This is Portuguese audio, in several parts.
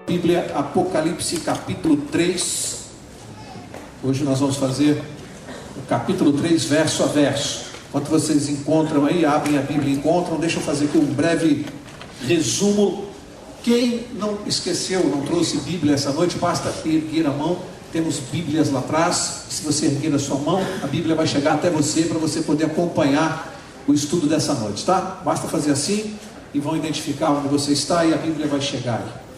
Bíblia, Apocalipse capítulo 3. Hoje nós vamos fazer o capítulo 3, verso a verso. Enquanto vocês encontram aí, abrem a Bíblia e encontram, deixa eu fazer aqui um breve resumo. Quem não esqueceu, não trouxe Bíblia essa noite, basta erguer a mão. Temos Bíblias lá atrás. Se você erguer a sua mão, a Bíblia vai chegar até você, para você poder acompanhar o estudo dessa noite, tá? Basta fazer assim e vão identificar onde você está e a Bíblia vai chegar aí.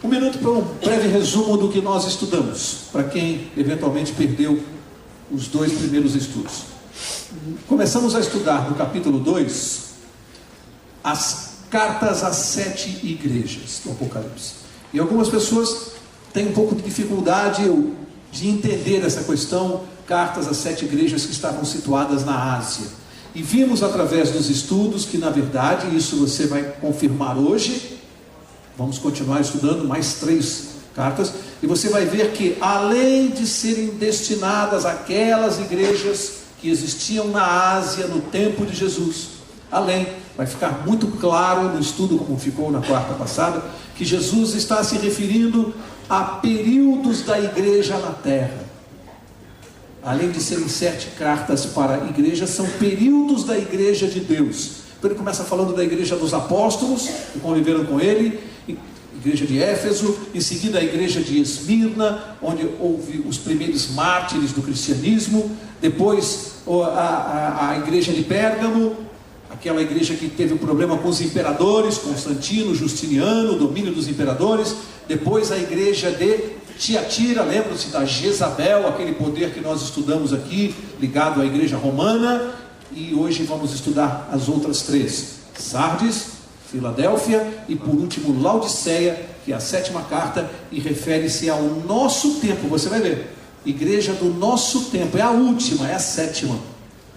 Um minuto para um breve resumo do que nós estudamos, para quem eventualmente perdeu os dois primeiros estudos. Começamos a estudar no capítulo 2 as cartas às 7 igrejas do Apocalipse. E algumas pessoas têm um pouco de dificuldade de entender essa questão, cartas às 7 igrejas que estavam situadas na Ásia. E vimos através dos estudos que, na verdade, isso você vai confirmar hoje. Vamos continuar estudando mais 3 cartas, e você vai ver que, além de serem destinadas àquelas igrejas que existiam na Ásia no tempo de Jesus, vai ficar muito claro no estudo, como ficou na quarta passada, que Jesus está se referindo a períodos da igreja na terra. Além de serem 7 cartas para a igreja, são períodos da igreja de Deus. Então ele começa falando da igreja dos apóstolos, que conviveram com ele, igreja de Éfeso, em seguida a igreja de Esmirna, onde houve os primeiros mártires do cristianismo, depois a igreja de Pérgamo, aquela igreja que teve um problema com os imperadores, Constantino, Justiniano, o domínio dos imperadores, depois a igreja de Tiatira, lembram-se da Jezabel, aquele poder que nós estudamos aqui, ligado à igreja romana, e hoje vamos estudar as outras 3, Sardes, Filadélfia e por último Laodiceia, que é a 7ª carta e refere-se ao nosso tempo. Você vai ver, igreja do nosso tempo, é a última, é a 7ª.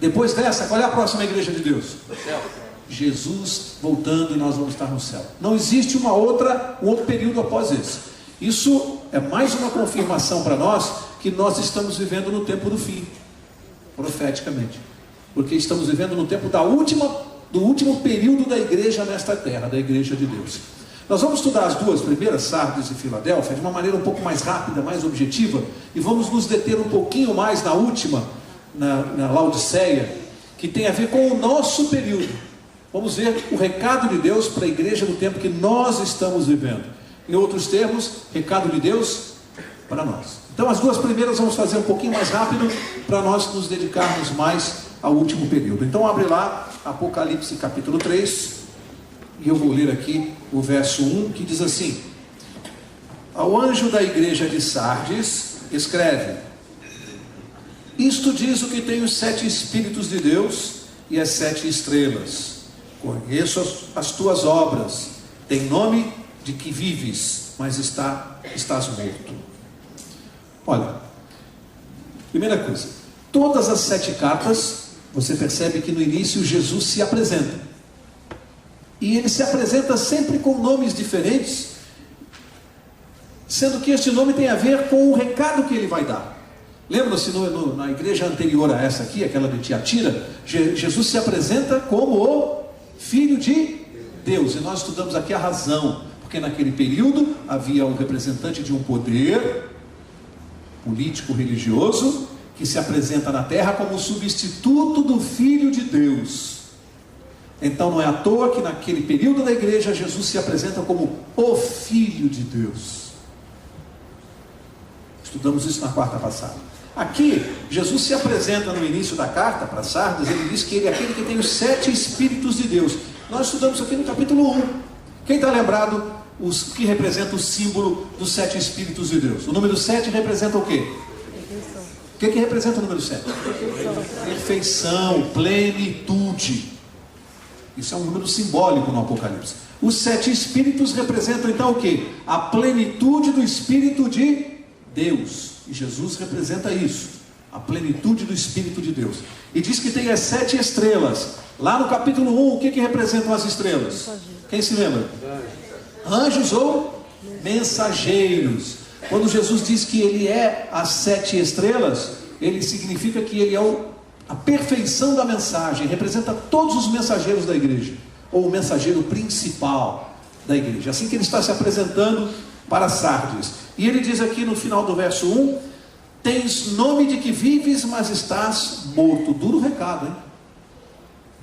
Depois dessa, qual é a próxima igreja de Deus? Jesus voltando e nós vamos estar no céu. Não existe um outro período após esse. Isso é mais uma confirmação para nós que nós estamos vivendo no tempo do fim, profeticamente, porque estamos vivendo no tempo do último período da igreja nesta terra, da igreja de Deus. Nós vamos estudar as 2 primeiras, Sardes e Filadélfia, de uma maneira um pouco mais rápida, mais objetiva, e vamos nos deter um pouquinho mais na última, na Laodiceia, que tem a ver com o nosso período. Vamos ver o recado de Deus para a igreja no tempo que nós estamos vivendo. Em outros termos, recado de Deus para nós. Então as 2 primeiras vamos fazer um pouquinho mais rápido, para nós nos dedicarmos mais ao último período. Então abre lá Apocalipse capítulo 3, e eu vou ler aqui o verso 1, que diz assim: ao anjo da igreja de Sardes escreve: isto diz o que tem os 7 Espíritos de Deus e as 7 estrelas. Conheço as tuas obras, tem nome de que vives, mas estás morto. Olha, primeira coisa, todas as 7 cartas, você percebe que no início Jesus se apresenta, e ele se apresenta sempre com nomes diferentes, sendo que este nome tem a ver com o recado que ele vai dar. Lembra-se na igreja anterior a essa aqui, aquela de Tiatira, Jesus se apresenta como o Filho de Deus, e nós estudamos aqui a razão, porque naquele período havia um representante de um poder político religioso que se apresenta na terra como substituto do Filho de Deus. Então não é à toa que naquele período da igreja Jesus se apresenta como o Filho de Deus. Estudamos isso na quarta passada. Aqui Jesus se apresenta no início da carta para Sardes, ele diz que ele é aquele que tem os 7 Espíritos de Deus. Nós estudamos aqui no capítulo 1. Quem está lembrado os que representa o símbolo dos 7 Espíritos de Deus? O número 7 representa o quê? O que representa o número 7? Perfeição, plenitude. Isso é um número simbólico no Apocalipse. Os 7 Espíritos representam então o quê? A plenitude do Espírito de Deus. E Jesus representa isso, a plenitude do Espírito de Deus. E diz que tem as 7 estrelas. Lá no capítulo 1, o que representam as estrelas? Quem se lembra? Anjos ou mensageiros. Quando Jesus diz que ele é as 7 estrelas, ele significa que ele é a perfeição da mensagem, representa todos os mensageiros da igreja, ou o mensageiro principal da igreja. Assim que ele está se apresentando para Sardes. E ele diz aqui no final do verso 1: tens nome de que vives, mas estás morto. Duro recado, hein?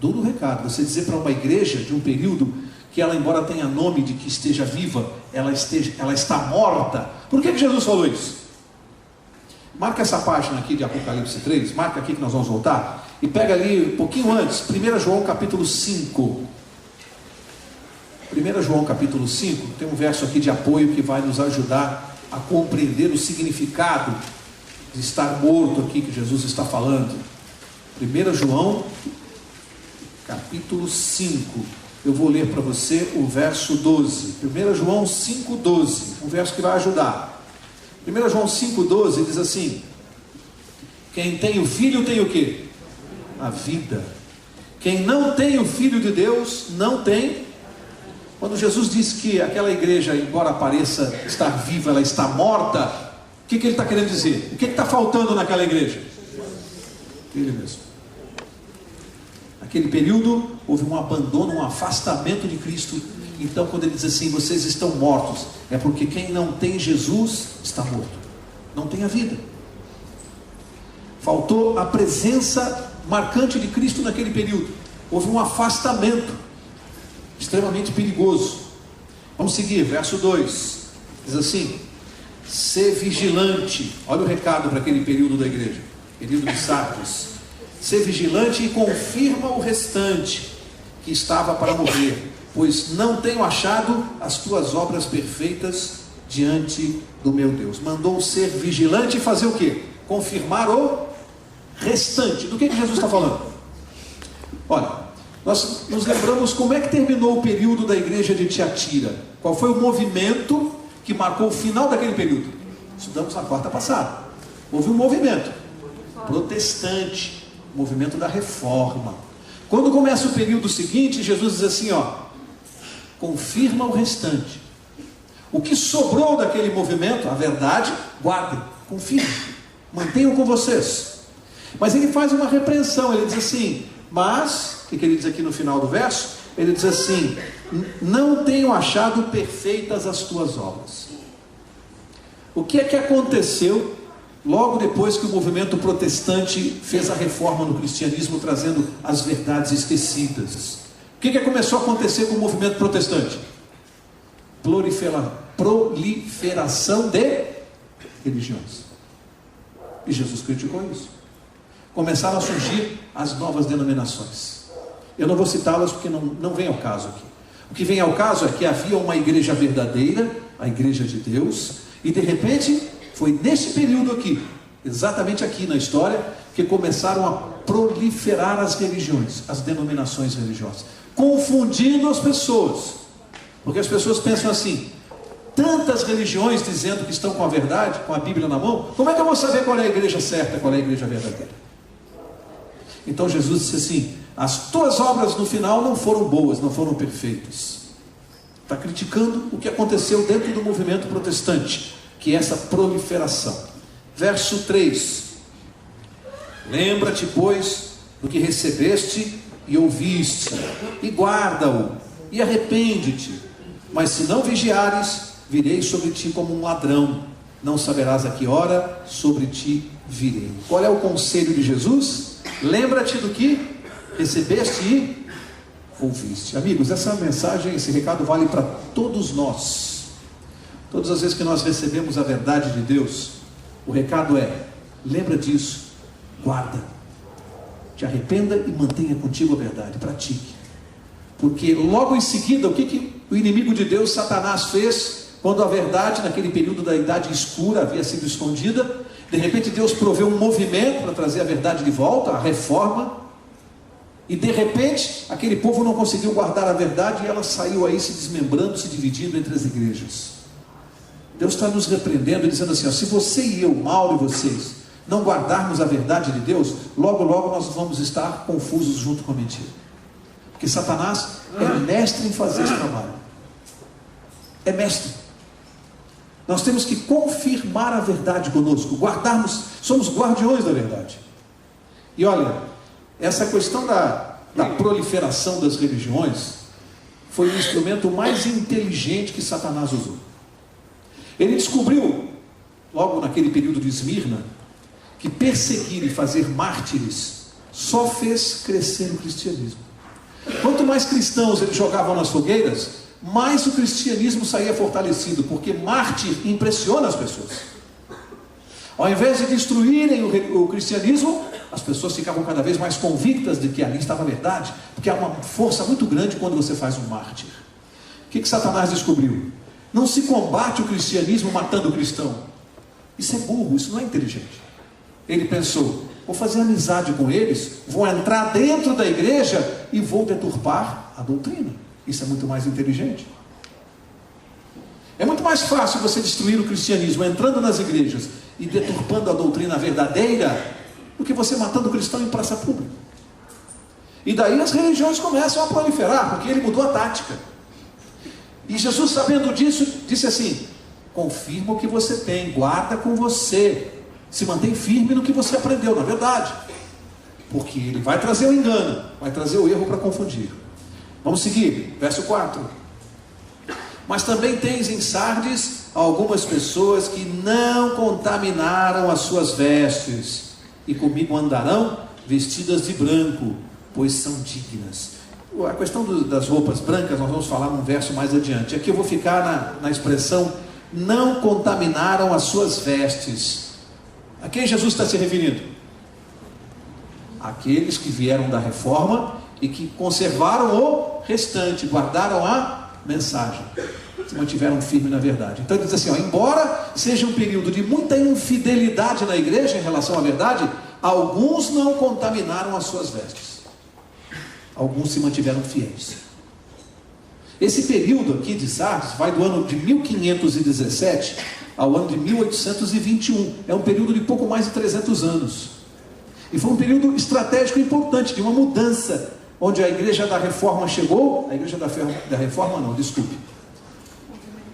Duro recado. Você dizer para uma igreja de um período que ela, embora tenha nome de que esteja viva, ela está morta. Por que Jesus falou isso? Marca essa página aqui de Apocalipse 3, marca aqui que nós vamos voltar, e pega ali um pouquinho antes, 1 João capítulo 5. 1 João capítulo 5, tem um verso aqui de apoio que vai nos ajudar a compreender o significado de estar morto aqui que Jesus está falando. 1 João capítulo 5, eu vou ler para você o verso 12. 1 João 5,12, um verso que vai ajudar. 1 João 5,12 diz assim: quem tem o Filho tem o quê? A vida. Quem não tem o Filho de Deus não tem. Quando Jesus disse que aquela igreja, embora pareça estar viva, ela está morta, o que ele está querendo dizer? O que está faltando naquela igreja? Ele mesmo. Naquele período houve um abandono, um afastamento de Cristo. Então quando ele diz assim, vocês estão mortos, é porque quem não tem Jesus está morto, não tem a vida. Faltou a presença marcante de Cristo naquele período. Houve um afastamento extremamente perigoso. Vamos seguir, verso 2 diz assim: ser vigilante. Olha o recado para aquele período da igreja, período de Sardes. Ser vigilante e confirma o restante que estava para morrer, pois não tenho achado as tuas obras perfeitas diante do meu Deus. Mandou ser vigilante e fazer o quê? Confirmar o restante. Do que Jesus está falando? Olha, nós nos lembramos como é que terminou o período da igreja de Tiatira. Qual foi o movimento que marcou o final daquele período? Estudamos na quarta passada. Houve um movimento protestante, movimento da reforma. Quando começa o período seguinte, Jesus diz assim, confirma o restante. O que sobrou daquele movimento, a verdade, guardem, confirmem, mantenham com vocês. Mas ele faz uma repreensão, ele diz assim, mas, o que ele diz aqui no final do verso? Ele diz assim, não tenho achado perfeitas as tuas obras. O que é que aconteceu logo depois que o movimento protestante fez a reforma no cristianismo, trazendo as verdades esquecidas? O que começou a acontecer com o movimento protestante? Proliferação de religiões. E Jesus criticou isso. Começaram a surgir as novas denominações. Eu não vou citá-las porque não vem ao caso aqui. O que vem ao caso é que havia uma igreja verdadeira, a igreja de Deus, e de repente foi nesse período aqui, exatamente aqui na história, que começaram a proliferar as religiões, as denominações religiosas, confundindo as pessoas, porque as pessoas pensam assim, tantas religiões dizendo que estão com a verdade, com a Bíblia na mão, como é que eu vou saber qual é a igreja certa, qual é a igreja verdadeira? Então Jesus disse assim, as tuas obras no final não foram boas, não foram perfeitas. Está criticando o que aconteceu dentro do movimento protestante, que é essa proliferação. Verso 3, lembra-te, pois, do que recebeste e ouviste, e guarda-o, e arrepende-te, mas se não vigiares, virei sobre ti como um ladrão, não saberás a que hora sobre ti virei. Qual é o conselho de Jesus? Lembra-te do que recebeste e ouviste. Amigos, essa mensagem, esse recado vale para todos nós. Todas as vezes que nós recebemos a verdade de Deus, o recado é, lembra disso, guarda, te arrependa e mantenha contigo a verdade, pratique. Porque logo em seguida, o que o inimigo de Deus, Satanás, fez? Quando a verdade, naquele período da idade escura, havia sido escondida, de repente Deus proveu um movimento para trazer a verdade de volta, a reforma, e de repente, aquele povo não conseguiu guardar a verdade, e ela saiu aí se desmembrando, se dividindo entre as igrejas. Deus está nos repreendendo, dizendo assim, se você e eu, Mauro e vocês, não guardarmos a verdade de Deus, logo logo nós vamos estar confusos junto com a mentira. Porque Satanás é mestre em fazer esse trabalho. É mestre. Nós temos que confirmar a verdade conosco, guardarmos, somos guardiões da verdade. E olha, essa questão da proliferação das religiões foi o instrumento mais inteligente que Satanás usou. Ele descobriu, logo naquele período de Esmirna, que perseguir e fazer mártires só fez crescer o cristianismo. Quanto mais cristãos eles jogavam nas fogueiras, mais o cristianismo saía fortalecido, porque mártir impressiona as pessoas. Ao invés de destruírem o cristianismo, as pessoas ficavam cada vez mais convictas de que ali estava a verdade, porque há uma força muito grande quando você faz um mártir. O que Satanás descobriu? Não se combate o cristianismo matando o cristão. Isso é burro, isso não é inteligente. Ele pensou, vou fazer amizade com eles, vou entrar dentro da igreja e vou deturpar a doutrina. Isso é muito mais inteligente. É muito mais fácil você destruir o cristianismo entrando nas igrejas e deturpando a doutrina verdadeira do que você matando o cristão em praça pública. E daí as religiões começam a proliferar, porque ele mudou a tática. E Jesus, sabendo disso, disse assim: confirma o que você tem, guarda com você, se mantém firme no que você aprendeu, na verdade, porque ele vai trazer o engano, vai trazer o erro para confundir. Vamos seguir, verso 4. Mas também tens em Sardes algumas pessoas que não contaminaram as suas vestes, e comigo andarão vestidas de branco, pois são dignas. A questão das roupas brancas nós vamos falar num verso mais adiante. Aqui eu vou ficar na expressão não contaminaram as suas vestes. A quem Jesus está se referindo? Aqueles que vieram da reforma e que conservaram o restante, guardaram a mensagem, se mantiveram firmes na verdade. Então ele diz assim, embora seja um período de muita infidelidade na igreja em relação à verdade, alguns não contaminaram as suas vestes. Alguns se mantiveram fiéis. Esse período aqui de Sardes vai do ano de 1517 ao ano de 1821. É um período de pouco mais de 300 anos. E foi um período estratégico importante, de uma mudança, onde a igreja da reforma chegou, a igreja da reforma não, desculpe.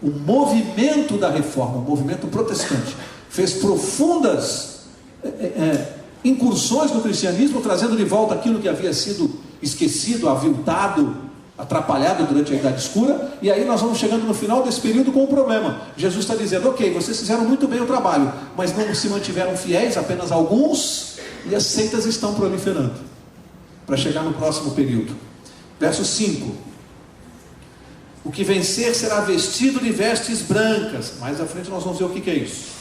O movimento da reforma, o movimento protestante, fez profundas incursões no cristianismo, trazendo de volta aquilo que havia sido esquecido, aviltado, atrapalhado durante a Idade Escura. E aí nós vamos chegando no final desse período com um problema. Jesus está dizendo, ok, vocês fizeram muito bem o trabalho, mas não se mantiveram fiéis, apenas alguns, e as seitas estão proliferando, para chegar no próximo período. Verso 5. O que vencer será vestido de vestes brancas. Mais à frente nós vamos ver o que é isso.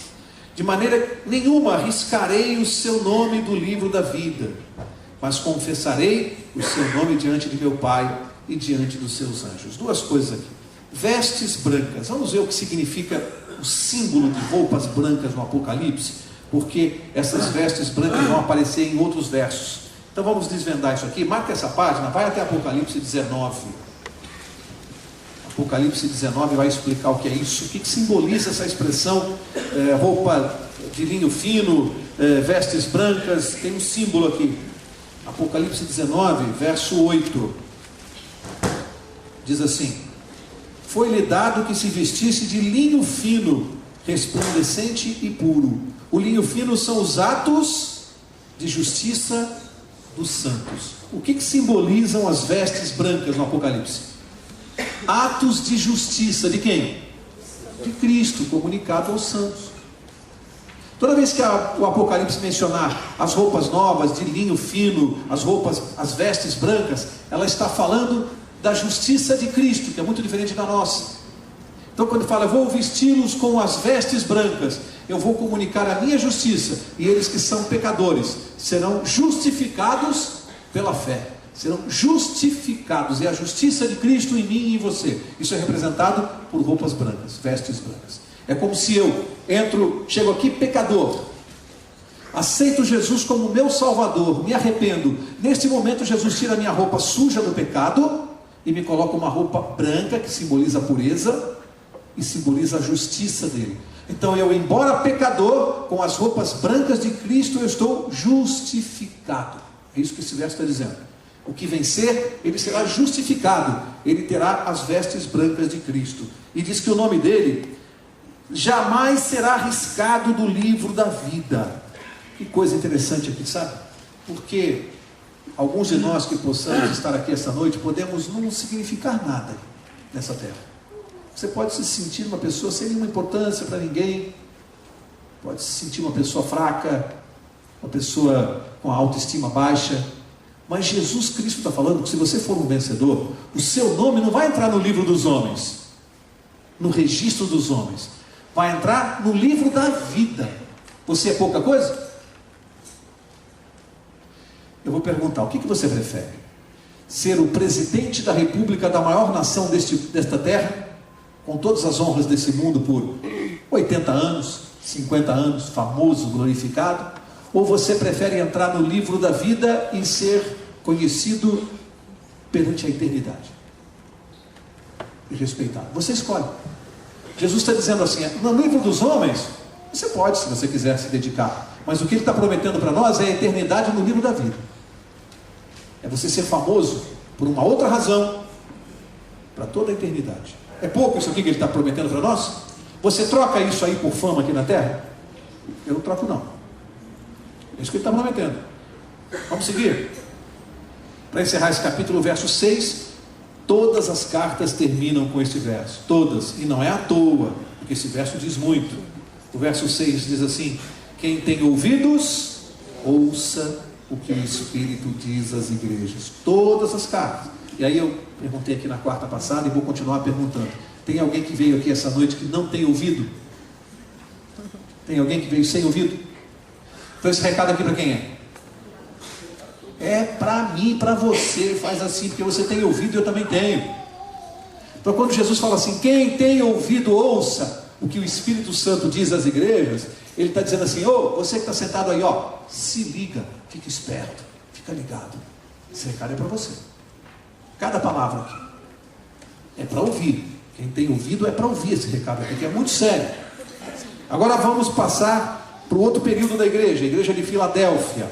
De maneira nenhuma riscarei o seu nome do livro da vida, mas confessarei o seu nome diante de meu Pai e diante dos seus anjos. Duas coisas aqui. Vestes brancas. Vamos ver o que significa o símbolo de roupas brancas no Apocalipse, porque essas vestes brancas vão aparecer em outros versos. Então vamos desvendar isso aqui. Marca essa página, vai até Apocalipse 19. Apocalipse 19 vai explicar o que é isso, o que simboliza essa expressão, roupa de linho fino, vestes brancas. Tem um símbolo aqui. Apocalipse 19, verso 8, diz assim: foi-lhe dado que se vestisse de linho fino, resplandecente e puro. O linho fino são os atos de justiça dos santos. O que simbolizam as vestes brancas no Apocalipse? Atos de justiça de quem? De Cristo, comunicado aos santos. Toda vez que o Apocalipse mencionar as roupas novas, de linho fino, as vestes brancas, ela está falando da justiça de Cristo, que é muito diferente da nossa. Então quando fala, eu vou vesti-los com as vestes brancas, eu vou comunicar a minha justiça, e eles que são pecadores serão justificados pela fé. Serão justificados, é a justiça de Cristo em mim e em você. Isso é representado por roupas brancas, vestes brancas. É como se eu chego aqui pecador, aceito Jesus como meu Salvador, me arrependo. Neste momento Jesus tira a minha roupa suja do pecado e me coloca uma roupa branca, que simboliza a pureza e simboliza a justiça dele. Então eu, embora pecador, com as roupas brancas de Cristo, eu estou justificado. É isso que esse verso está dizendo. O que vencer, ele será justificado, ele terá as vestes brancas de Cristo. E diz que o nome dele jamais será riscado do livro da vida. Que coisa interessante aqui, sabe? Porque alguns de nós que possamos estar aqui esta noite, podemos não significar nada nessa terra. Você pode se sentir uma pessoa sem nenhuma importância para ninguém, pode se sentir uma pessoa fraca, uma pessoa com a autoestima baixa, mas Jesus Cristo está falando que se você for um vencedor, o seu nome não vai entrar no livro dos homens, no registro dos homens, vai entrar no livro da vida. Você é pouca coisa? Eu vou perguntar, o que você prefere? Ser o presidente da república da maior nação desta terra, com todas as honras desse mundo por 80 anos, 50 anos, famoso, glorificado? Ou você prefere entrar no livro da vida e ser conhecido perante a eternidade e respeitado? Você escolhe. Jesus está dizendo assim, no livro dos homens, você pode, se você quiser se dedicar, mas o que ele está prometendo para nós é a eternidade no livro da vida. É você ser famoso por uma outra razão, para toda a eternidade. É pouco isso aqui que ele está prometendo para nós? Você troca isso aí por fama aqui na terra? Eu não troco não. É isso que ele está prometendo. Vamos seguir? Para encerrar esse capítulo, verso 6, todas as cartas terminam com este verso. Todas. E não é à toa, porque esse verso diz muito. O verso 6 diz assim: quem tem ouvidos, ouça o que o Espírito diz às igrejas. Todas as cartas. E aí eu perguntei aqui na quarta passada e vou continuar perguntando. Tem alguém que veio aqui essa noite que não tem ouvido? Tem alguém que veio sem ouvido? Então esse recado aqui para quem é? É para mim, para você. Faz assim, porque você tem ouvido e eu também tenho. Então quando Jesus fala assim, quem tem ouvido, ouça o que o Espírito Santo diz às igrejas, ele está dizendo assim, você que está sentado aí, se liga, fica esperto, fica ligado. Esse recado é para você. Cada palavra aqui é para ouvir. Quem tem ouvido é para ouvir esse recado aqui, que é muito sério. Agora vamos passar para o outro período da igreja, a igreja de Filadélfia.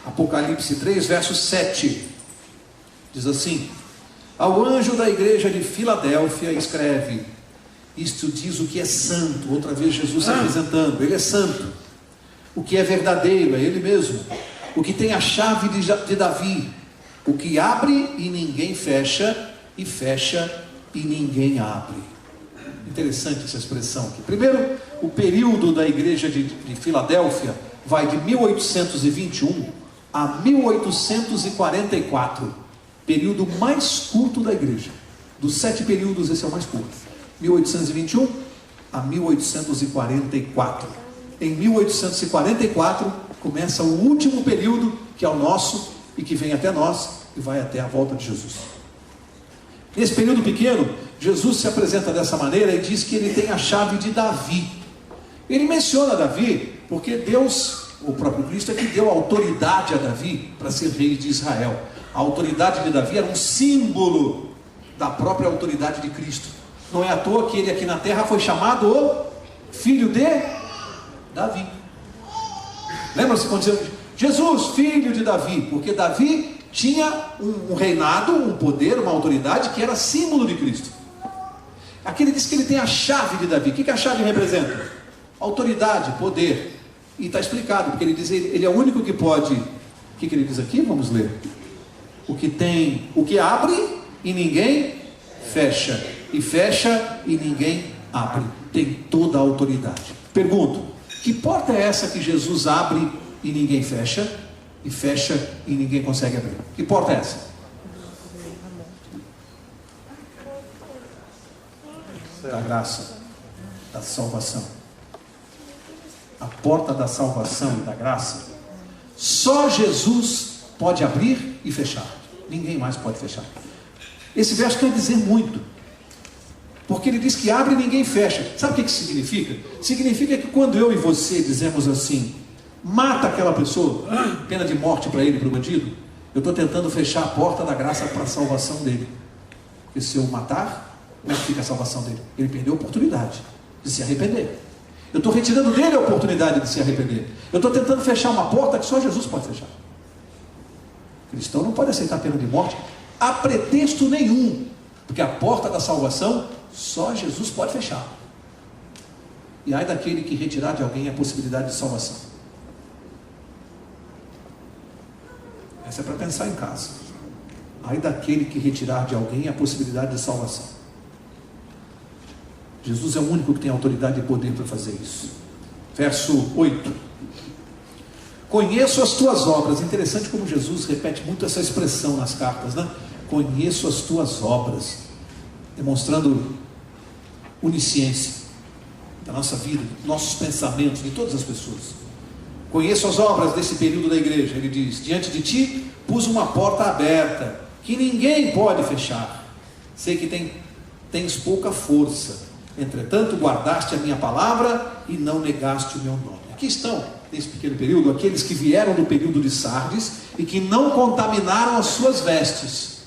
Apocalipse 3, verso 7. Diz assim: ao anjo da igreja de Filadélfia escreve: isto diz o que é santo. Outra vez Jesus se apresentando, ele é santo. O que é verdadeiro, é ele mesmo. O que tem a chave de Davi, o que abre e ninguém fecha, e fecha e ninguém abre. Interessante essa expressão aqui. Primeiro, o período da igreja de Filadélfia vai de 1821 a 1844. Período mais curto da igreja. Dos 7 períodos, esse é o mais curto. 1821 a 1844. Em 1844 começa o último período, que é o nosso, e que vem até nós, e vai até a volta de Jesus. Nesse período pequeno, Jesus se apresenta dessa maneira e diz que ele tem a chave de Davi. Ele menciona Davi porque Deus, o próprio Cristo, é que deu autoridade a Davi para ser rei de Israel. A autoridade de Davi era um símbolo da própria autoridade de Cristo. Não é à toa que ele aqui na terra foi chamado o filho de Davi. Lembra-se quando dizia Jesus, filho de Davi? Porque Davi tinha um reinado, um poder, uma autoridade que era símbolo de Cristo. Aqui ele diz que ele tem a chave de Davi. O que a chave representa? Autoridade, poder. E está explicado, porque ele diz, ele é o único que pode. O que ele diz aqui? Vamos ler. O que abre e ninguém fecha, e fecha e ninguém abre. Tem toda a autoridade. Pergunto, que porta é essa que Jesus abre e ninguém fecha, e fecha e ninguém consegue abrir? Que porta é essa? Da graça, da salvação. A porta da salvação e da graça, só Jesus pode abrir e fechar. Ninguém mais pode fechar. Esse verso quer dizer muito, porque ele diz que abre e ninguém fecha. Sabe o que significa? Significa que quando eu e você dizemos assim, mata aquela pessoa, pena de morte para ele, para o bandido, eu estou tentando fechar a porta da graça para a salvação dele. Porque se eu matar, como é que fica a salvação dele? Ele perdeu a oportunidade de se arrepender. Eu estou retirando dele a oportunidade de se arrepender. Eu estou tentando fechar uma porta que só Jesus pode fechar. O cristão não pode aceitar pena de morte a pretexto nenhum, porque a porta da salvação só Jesus pode fechar. E ai daquele que retirar de alguém a possibilidade de salvação. Essa é para pensar em casa. Ai daquele que retirar de alguém a possibilidade de salvação. Jesus é o único que tem autoridade e poder para fazer isso. Verso 8. Conheço as tuas obras. Interessante como Jesus repete muito essa expressão nas cartas, né? Conheço as tuas obras, demonstrando onisciência da nossa vida, nossos pensamentos, de todas as pessoas. Conheço as obras desse período da igreja. Ele diz: diante de ti pus uma porta aberta, que ninguém pode fechar. Sei que tens pouca força, entretanto guardaste a minha palavra e não negaste o meu nome. Aqui estão, nesse pequeno período, aqueles que vieram do período de Sardes e que não contaminaram as suas vestes,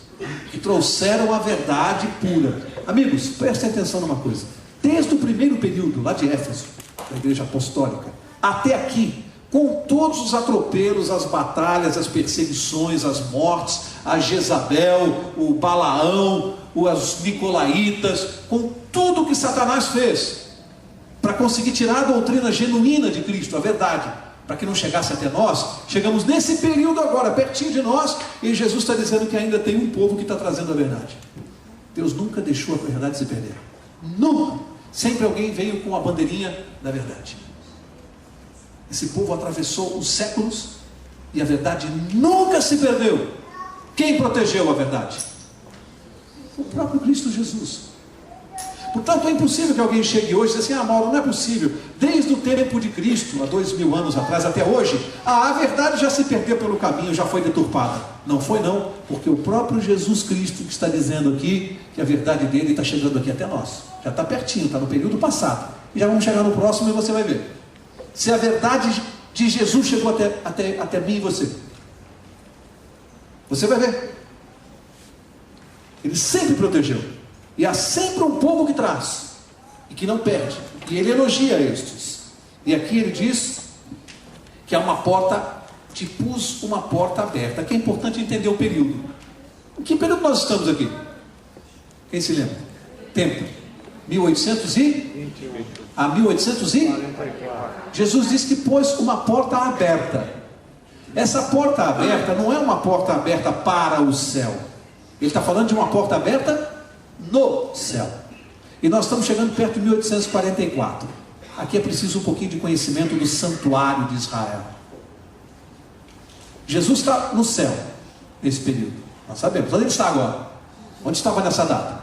que trouxeram a verdade pura. Amigos, prestem atenção numa coisa. Desde o primeiro período, lá de Éfeso, da igreja apostólica, até aqui, com todos os atropelos, as batalhas, as perseguições, as mortes, a Jezabel, o Balaão, os Nicolaitas, com tudo que Satanás fez para conseguir tirar a doutrina genuína de Cristo, a verdade, para que não chegasse até nós. Chegamos nesse período agora, pertinho de nós, e Jesus está dizendo que ainda tem um povo que está trazendo a verdade. Deus nunca deixou a verdade se perder, nunca. Sempre alguém veio com a bandeirinha da verdade. Esse povo atravessou os séculos e a verdade nunca se perdeu. Quem protegeu a verdade? O próprio Cristo Jesus. Portanto, é impossível que alguém chegue hoje e diga assim: Mauro, não é possível. Desde o tempo de Cristo, há 2000 anos atrás até hoje, a verdade já se perdeu pelo caminho, já foi deturpada. Não foi não, porque o próprio Jesus Cristo que está dizendo aqui que a verdade dele está chegando aqui até nós. Já está pertinho, está no período passado. E já vamos chegar no próximo e você vai ver. Se a verdade de Jesus chegou até mim e você. Você vai ver. Ele sempre protegeu. E há sempre um povo que traz. E que não perde. E ele elogia estes. E aqui ele diz que há uma porta, te pus uma porta aberta. Aqui é importante entender o período. Em que período nós estamos aqui? Quem se lembra? Tempo. 1828 a 1844. Jesus disse que pôs uma porta aberta. Essa porta aberta não é uma porta aberta para o céu. Ele está falando de uma porta aberta no céu. E nós estamos chegando perto de 1844. Aqui é preciso um pouquinho de conhecimento do santuário de Israel. Jesus está no céu nesse período. Nós sabemos. Onde ele está agora? Onde estava nessa data?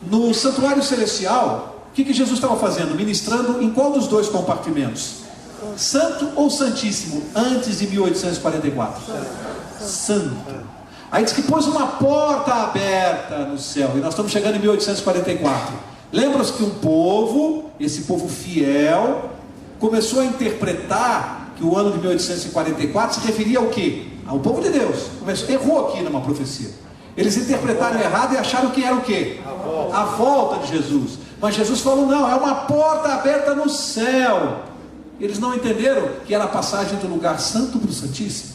No santuário celestial, o que Jesus estava fazendo? Ministrando em qual dos dois compartimentos? Santo ou Santíssimo? Antes de 1844? Santo. Aí diz que pôs uma porta aberta no céu. E nós estamos chegando em 1844. Lembra-se que um povo, esse povo fiel, começou a interpretar que o ano de 1844 se referia ao quê? Ao povo de Deus. Errou aqui numa profecia. Eles interpretaram errado e acharam que era o quê? A volta de Jesus. Mas Jesus falou: não, é uma porta aberta no céu. Eles não entenderam que era a passagem do lugar santo para o Santíssimo.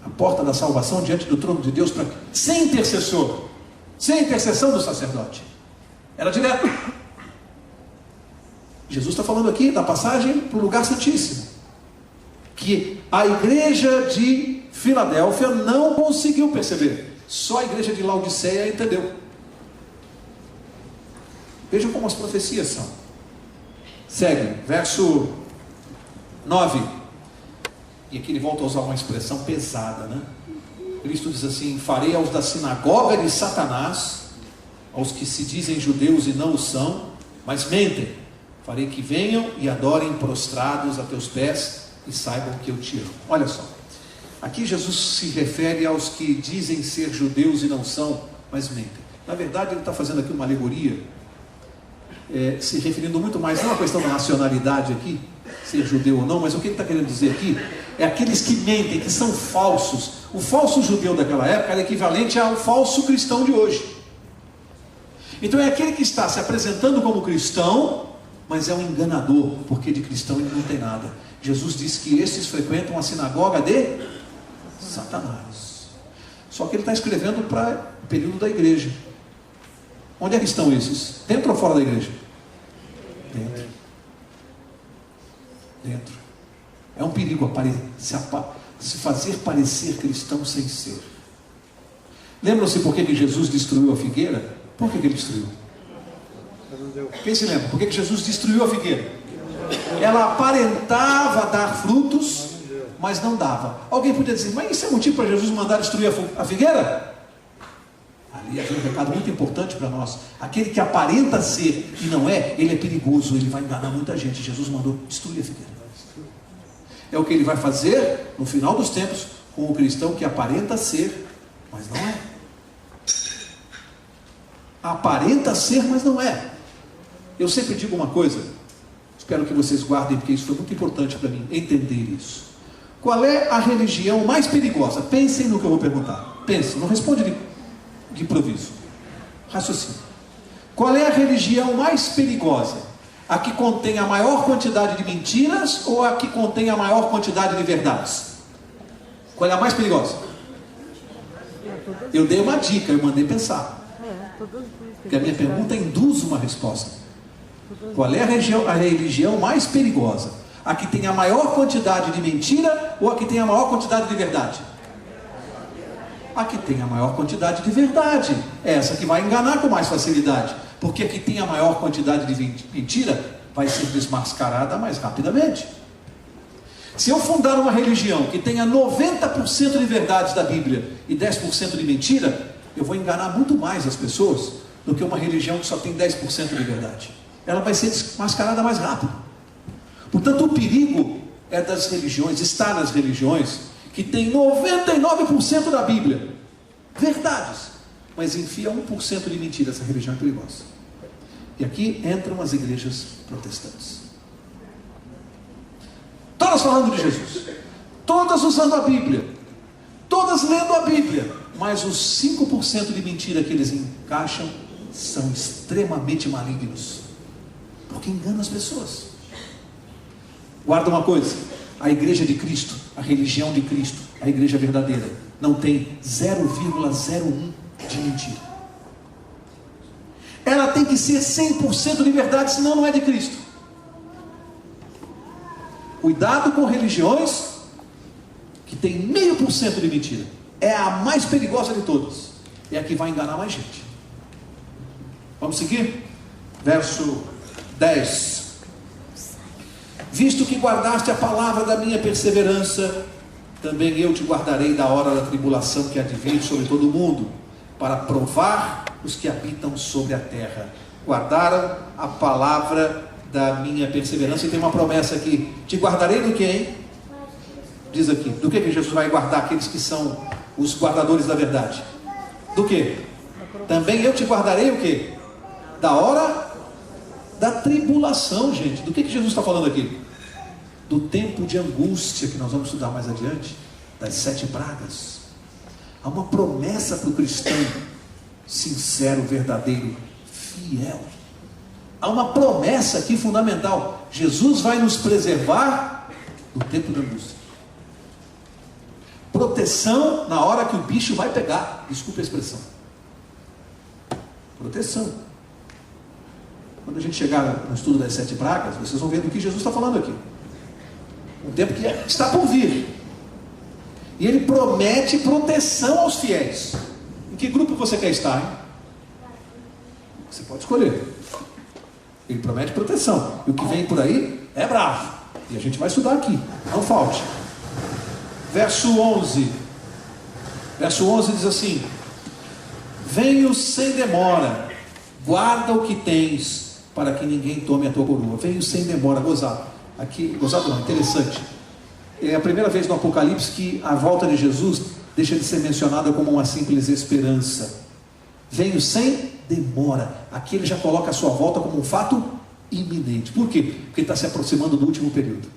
A porta da salvação diante do trono de Deus, sem intercessor, sem intercessão do sacerdote. Era direto. Jesus está falando aqui da passagem para o lugar santíssimo, que a igreja de Filadélfia não conseguiu perceber. Só a igreja de Laodiceia entendeu. Vejam como as profecias são. Segue, verso 9. E aqui ele volta a usar uma expressão pesada, né? Cristo diz assim: farei aos da sinagoga de Satanás, aos que se dizem judeus e não o são, mas mentem, farei que venham e adorem prostrados a teus pés e saibam que eu te amo. Olha só, aqui Jesus se refere aos que dizem ser judeus e não são, mas mentem. Na verdade ele está fazendo aqui uma alegoria, se referindo muito mais, não a questão da nacionalidade aqui, ser judeu ou não, mas o que ele está querendo dizer aqui é aqueles que mentem, que são falsos. O falso judeu daquela época era equivalente ao falso cristão de hoje. Então é aquele que está se apresentando como cristão, mas é um enganador, porque de cristão ele não tem nada. Jesus disse que estes frequentam a sinagoga de Satanás. Só que ele está escrevendo para o período da igreja. Onde é que estão esses? Dentro ou fora da igreja? Dentro. Dentro. É um perigo se fazer parecer cristão sem ser. Lembram-se por que Jesus destruiu a figueira? Por que ele destruiu? Quem se lembra? Por que Jesus destruiu a figueira? Ela aparentava dar frutos, mas não dava. Alguém podia dizer, mas isso é motivo para Jesus mandar destruir a figueira? Ali havia um recado muito importante para nós. Aquele que aparenta ser e não é, ele é perigoso, ele vai enganar muita gente. Jesus mandou destruir a figueira. É o que ele vai fazer no final dos tempos com o cristão que aparenta ser, mas não é. Aparenta ser, mas não é. Eu sempre digo uma coisa, espero que vocês guardem, porque isso foi muito importante para mim, entender isso. Qual é a religião mais perigosa? Pensem no que eu vou perguntar. Pensem, não responde de improviso. Raciocínio. Qual é a religião mais perigosa? A que contém a maior quantidade de mentiras ou a que contém a maior quantidade de verdades? Qual é a mais perigosa? Eu dei uma dica, eu mandei pensar. Porque a minha pergunta induz uma resposta. Qual é a religião mais perigosa? A que tem a maior quantidade de mentira ou a que tem a maior quantidade de verdade? A que tem a maior quantidade de verdade. É essa que vai enganar com mais facilidade. Porque a que tem a maior quantidade de mentira vai ser desmascarada mais rapidamente. Se eu fundar uma religião que tenha 90% de verdades da Bíblia e 10% de mentira, eu vou enganar muito mais as pessoas do que uma religião que só tem 10% de verdade. Ela vai ser desmascarada mais rápido. Portanto, o perigo é das religiões, está nas religiões que tem 99% da Bíblia verdades, mas enfia 1% de mentira. Essa religião é perigosa. E aqui entram as igrejas protestantes, todas falando de Jesus, todas usando a Bíblia, todas lendo a Bíblia, mas os 5% de mentira que eles encaixam são extremamente malignos, porque enganam as pessoas. Guarda uma coisa: a igreja de Cristo, a religião de Cristo, a igreja verdadeira, não tem 0,01 de mentira. Ela tem que ser 100% de verdade, senão não é de Cristo. Cuidado com religiões que tem 0,5% de mentira. É a mais perigosa de todas. É a que vai enganar mais gente. Vamos seguir? Verso 10. Visto que guardaste a palavra da minha perseverança, também eu te guardarei da hora da tribulação que há de vir sobre todo o mundo, para provar os que habitam sobre a terra. Guardaram a palavra da minha perseverança. E tem uma promessa aqui: te guardarei do que, hein? Diz aqui, do que Jesus vai guardar aqueles que são os guardadores da verdade? Do que? Também eu te guardarei o que? Da hora da tribulação, gente. Do que Jesus está falando aqui? Do tempo de angústia, que nós vamos estudar mais adiante, das 7 pragas. Há uma promessa para o cristão sincero, verdadeiro, fiel. Há uma promessa aqui fundamental: Jesus vai nos preservar do tempo de angústia. Proteção na hora que o bicho vai pegar. Desculpe a expressão. Proteção. Quando a gente chegar no estudo das 7 pragas, vocês vão ver do que Jesus está falando aqui. Um tempo que está por vir. E ele promete proteção aos fiéis. Em que grupo você quer estar, hein? Você pode escolher. Ele promete proteção. E o que vem por aí é bravo. E a gente vai estudar aqui. Não falte. Verso 11. Verso 11 diz assim: venho sem demora, guarda o que tens, para que ninguém tome a tua coroa. Venho sem demora. Gozado. Aqui, gozado não, interessante. É a primeira vez no Apocalipse que a volta de Jesus deixa de ser mencionada como uma simples esperança. Venho sem demora. Aqui ele já coloca a sua volta como um fato iminente. Por quê? Porque ele está se aproximando do último período.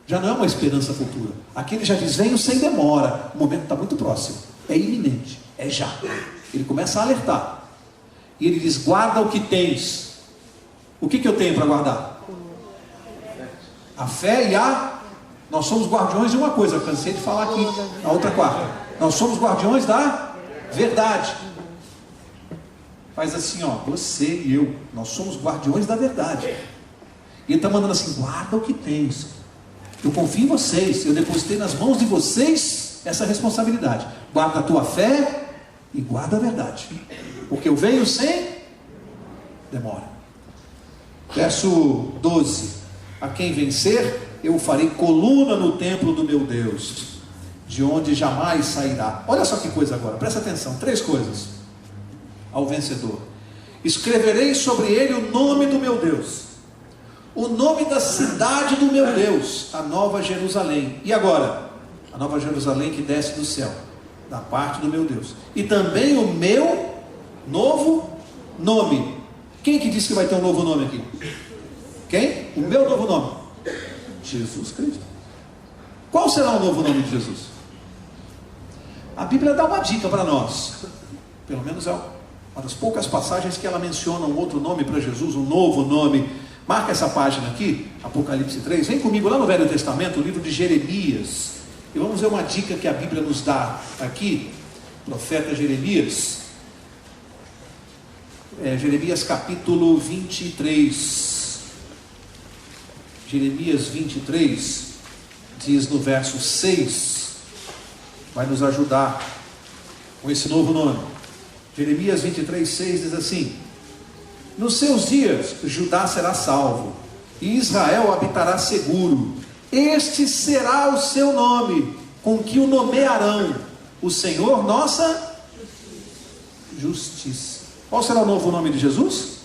Já não é uma esperança futura. Aqui ele já diz: venho sem demora. O momento está muito próximo. É iminente. É já. Ele começa a alertar. E ele diz: guarda o que tens. O que eu tenho para guardar? A fé e a... Nós somos guardiões de uma coisa, eu cansei de falar aqui na outra quarta. Nós somos guardiões da verdade. Faz assim, ó, você e eu, nós somos guardiões da verdade. E ele está mandando assim: guarda o que tens. Eu confio em vocês, eu depositei nas mãos de vocês essa responsabilidade. Guarda a tua fé e guarda a verdade. Porque eu venho sem demora. Verso 12: a quem vencer, eu farei coluna no templo do meu Deus, de onde jamais sairá. Olha só que coisa agora, presta atenção, 3 coisas. Ao vencedor: escreverei sobre ele o nome do meu Deus, o nome da cidade do meu Deus, a Nova Jerusalém. E agora? A Nova Jerusalém que desce do céu, da parte do meu Deus, e também o meu novo nome. Quem que disse que vai ter um novo nome aqui? Quem? O meu novo nome? Jesus Cristo. Qual será o novo nome de Jesus? A Bíblia dá uma dica para nós, pelo menos é uma das poucas passagens que ela menciona um outro nome para Jesus, um novo nome. Marca essa página aqui, Apocalipse 3, vem comigo lá no Velho Testamento, o livro de Jeremias, e vamos ver uma dica que a Bíblia nos dá aqui, profeta Jeremias. Jeremias capítulo 23, Jeremias 23, diz no verso 6, vai nos ajudar com esse novo nome. Jeremias 23, 6 diz assim: nos seus dias Judá será salvo, e Israel habitará seguro. Este será o seu nome, com que o nomearão: o Senhor nossa justiça. Qual será o novo nome de Jesus?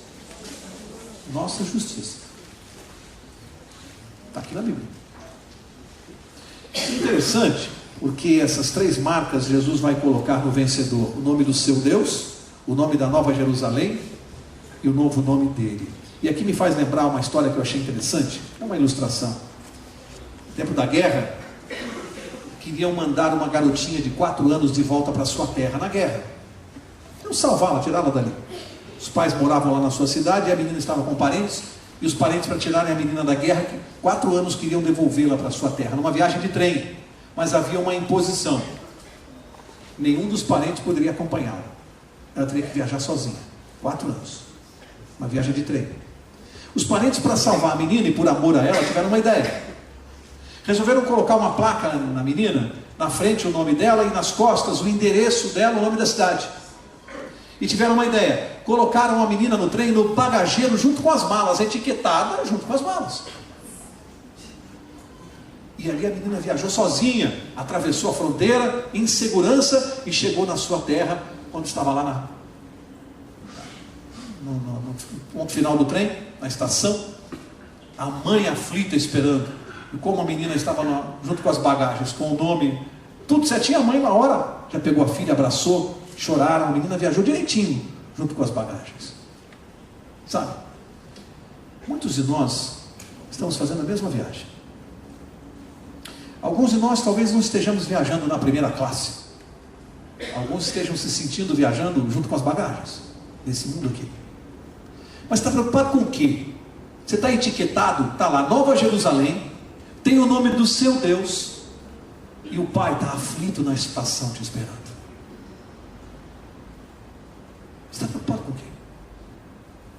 Nossa justiça. Está aqui na Bíblia. Interessante, porque essas 3 marcas Jesus vai colocar no vencedor: o nome do seu Deus, o nome da Nova Jerusalém e o novo nome dele. E aqui me faz lembrar uma história que eu achei interessante, é uma ilustração. No tempo da guerra, queriam mandar uma garotinha de 4 anos de volta para sua terra na guerra. Queriam salvá-la, tirá-la dali. Os pais moravam lá na sua cidade e a menina estava com parentes, e os parentes, para tirarem a menina da guerra, 4 anos queriam devolvê-la para sua terra, numa viagem de trem, mas havia uma imposição: nenhum dos parentes poderia acompanhá-la, ela teria que viajar sozinha. 4 anos, uma viagem de trem. Os parentes, para salvar a menina e por amor a ela, tiveram uma ideia. Resolveram colocar uma placa na menina, na frente o nome dela e nas costas o endereço dela, o nome da cidade. E tiveram uma ideia: colocaram a menina no trem, no bagageiro, junto com as malas, etiquetada junto com as malas. E ali a menina viajou sozinha, atravessou a fronteira em segurança e chegou na sua terra, quando estava lá no ponto final do trem, na estação. A mãe aflita esperando, e como a menina estava junto com as bagagens, com o nome tudo certinho, a mãe na hora já pegou a filha, abraçou, choraram, a menina viajou direitinho junto com as bagagens. Sabe, muitos de nós estamos fazendo a mesma viagem. Alguns de nós talvez não estejamos viajando na primeira classe, alguns estejam se sentindo viajando junto com as bagagens desse mundo aqui. Mas está preocupado com o quê? Você está etiquetado, está lá, Nova Jerusalém, tem o nome do seu Deus, e o pai está aflito na estação te esperando. Você está preocupado com o quê?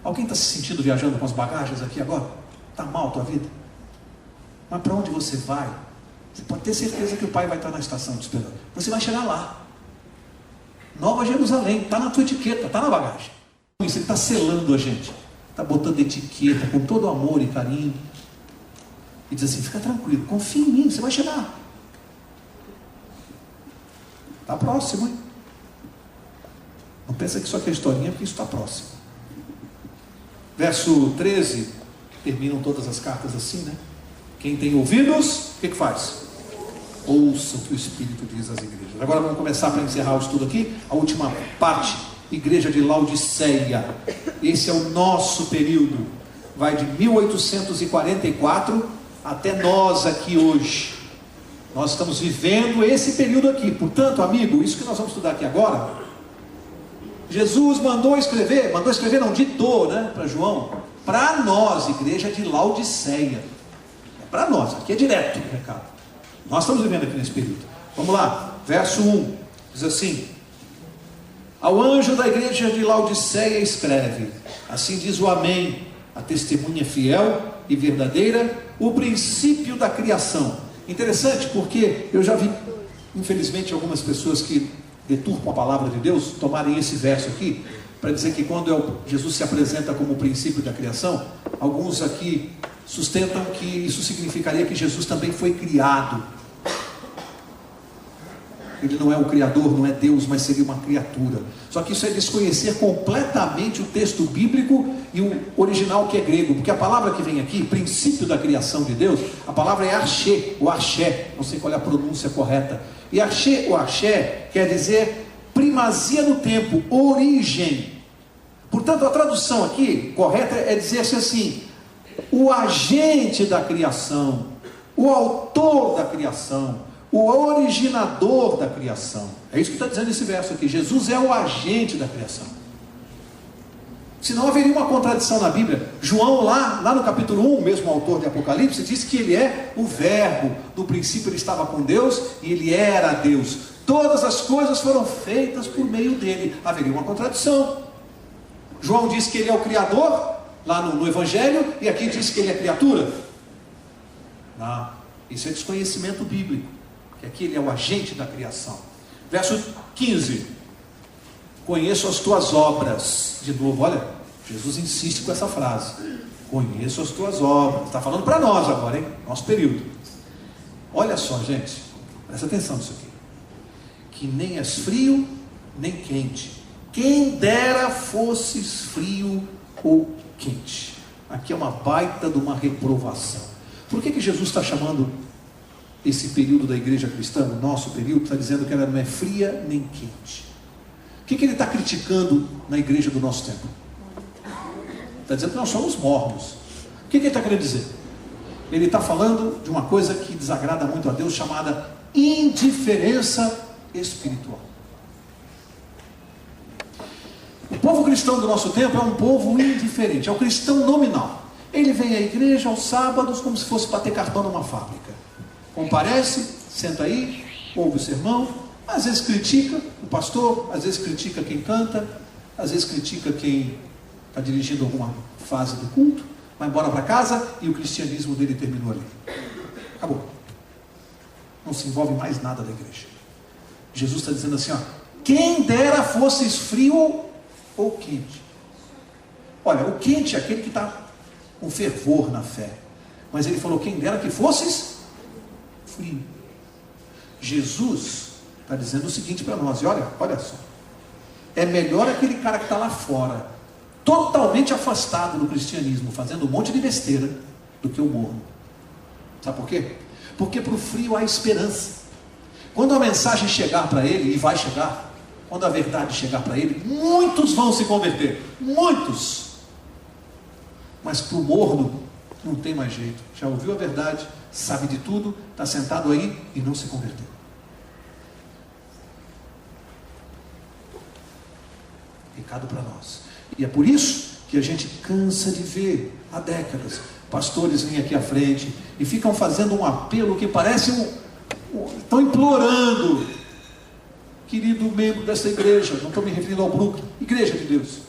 Alguém está se sentindo viajando com as bagagens aqui agora? Está mal a tua vida? Mas para onde você vai? Você pode ter certeza que o pai vai estar na estação te esperando. Você vai chegar lá. Nova Jerusalém, está na tua etiqueta, está na bagagem. Isso, ele está selando a gente, está botando etiqueta com todo amor e carinho, e diz assim: fica tranquilo, confia em mim, você vai chegar. Está próximo, hein? Não pensa que só que é historinha, porque isso está próximo. Verso 13, terminam todas as cartas assim, né? Quem tem ouvidos, o que faz? Ouça o que o Espírito diz às igrejas. Agora vamos começar, para encerrar o estudo aqui, a última parte, igreja de Laodiceia. Esse é o nosso período, vai de 1844 até nós aqui hoje. Nós estamos vivendo esse período aqui. Portanto, amigo, isso que nós vamos estudar aqui agora, Jesus mandou escrever não, ditou, né, para João, para nós, igreja de Laodiceia. É para nós, aqui é direto o recado. Nós estamos vivendo aqui nesse período. Vamos lá, verso 1, diz assim: ao anjo da igreja de Laodiceia escreve: assim diz o Amém, a testemunha fiel e verdadeira, o princípio da criação. Interessante, porque eu já vi, infelizmente, algumas pessoas que deturpam a palavra de Deus tomarem esse verso aqui para dizer que quando Jesus se apresenta como o princípio da criação, alguns aqui sustentam que isso significaria que Jesus também foi criado. Ele não é o Criador, não é Deus, mas seria uma criatura. Só que isso é desconhecer completamente o texto bíblico e o original, que é grego, porque a palavra que vem aqui, princípio da criação de Deus, a palavra é arché, ou arché, não sei qual é a pronúncia correta. E arché ou arché quer dizer primazia no tempo, origem. Portanto, a tradução aqui correta é dizer-se assim: o agente da criação, o autor da criação, o originador da criação. É isso que está dizendo esse verso aqui. Jesus é o agente da criação. Senão haveria uma contradição na Bíblia. João, lá no capítulo 1, mesmo autor de Apocalipse, diz que ele é o verbo. No princípio ele estava com Deus e ele era Deus. Todas as coisas foram feitas por meio dele. Haveria uma contradição. João diz que ele é o Criador, lá no Evangelho, e aqui diz que ele é criatura. Não, isso é desconhecimento bíblico. Que aqui ele é o agente da criação. Verso 15: conheço as tuas obras. De novo, olha, Jesus insiste com essa frase: conheço as tuas obras. Está falando para nós agora, hein? Nosso período. Olha só, gente, presta atenção nisso aqui: que nem és frio nem quente. Quem dera fosses frio ou quente. Aqui é uma baita de uma reprovação. Por que Jesus está chamando esse período da igreja cristã, o nosso período, está dizendo que ela não é fria nem quente? O que ele está criticando na igreja do nosso tempo? Está dizendo que nós somos mornos. O que ele está querendo dizer? Ele está falando de uma coisa que desagrada muito a Deus, chamada indiferença espiritual. O povo cristão do nosso tempo é um povo indiferente, é o cristão nominal. Ele vem à igreja aos sábados como se fosse bater cartão numa fábrica. Comparece, senta aí, ouve o sermão, às vezes critica o pastor, às vezes critica quem canta, às vezes critica quem está dirigindo alguma fase do culto, vai embora para casa e o cristianismo dele terminou ali. Acabou. Não se envolve mais nada da igreja. Jesus está dizendo assim, ó: quem dera fosses frio ou quente. Olha, o quente é aquele que está com fervor na fé. Mas ele falou: quem dera que fosses frio. Jesus está dizendo o seguinte para nós, e olha só: é melhor aquele cara que está lá fora, totalmente afastado do cristianismo, fazendo um monte de besteira, do que o morno. Sabe por quê? Porque para o frio há esperança. Quando a mensagem chegar para ele, e vai chegar, quando a verdade chegar para ele, muitos vão se converter, muitos. Mas para o morno não tem mais jeito. Já ouviu a verdade, sabe de tudo, está sentado aí e não se converteu. Recado para nós. E é por isso que a gente cansa de ver há décadas pastores vêm aqui à frente e ficam fazendo um apelo que parece estão implorando: querido membro dessa igreja, não estou me referindo ao Brooklyn, igreja de Deus,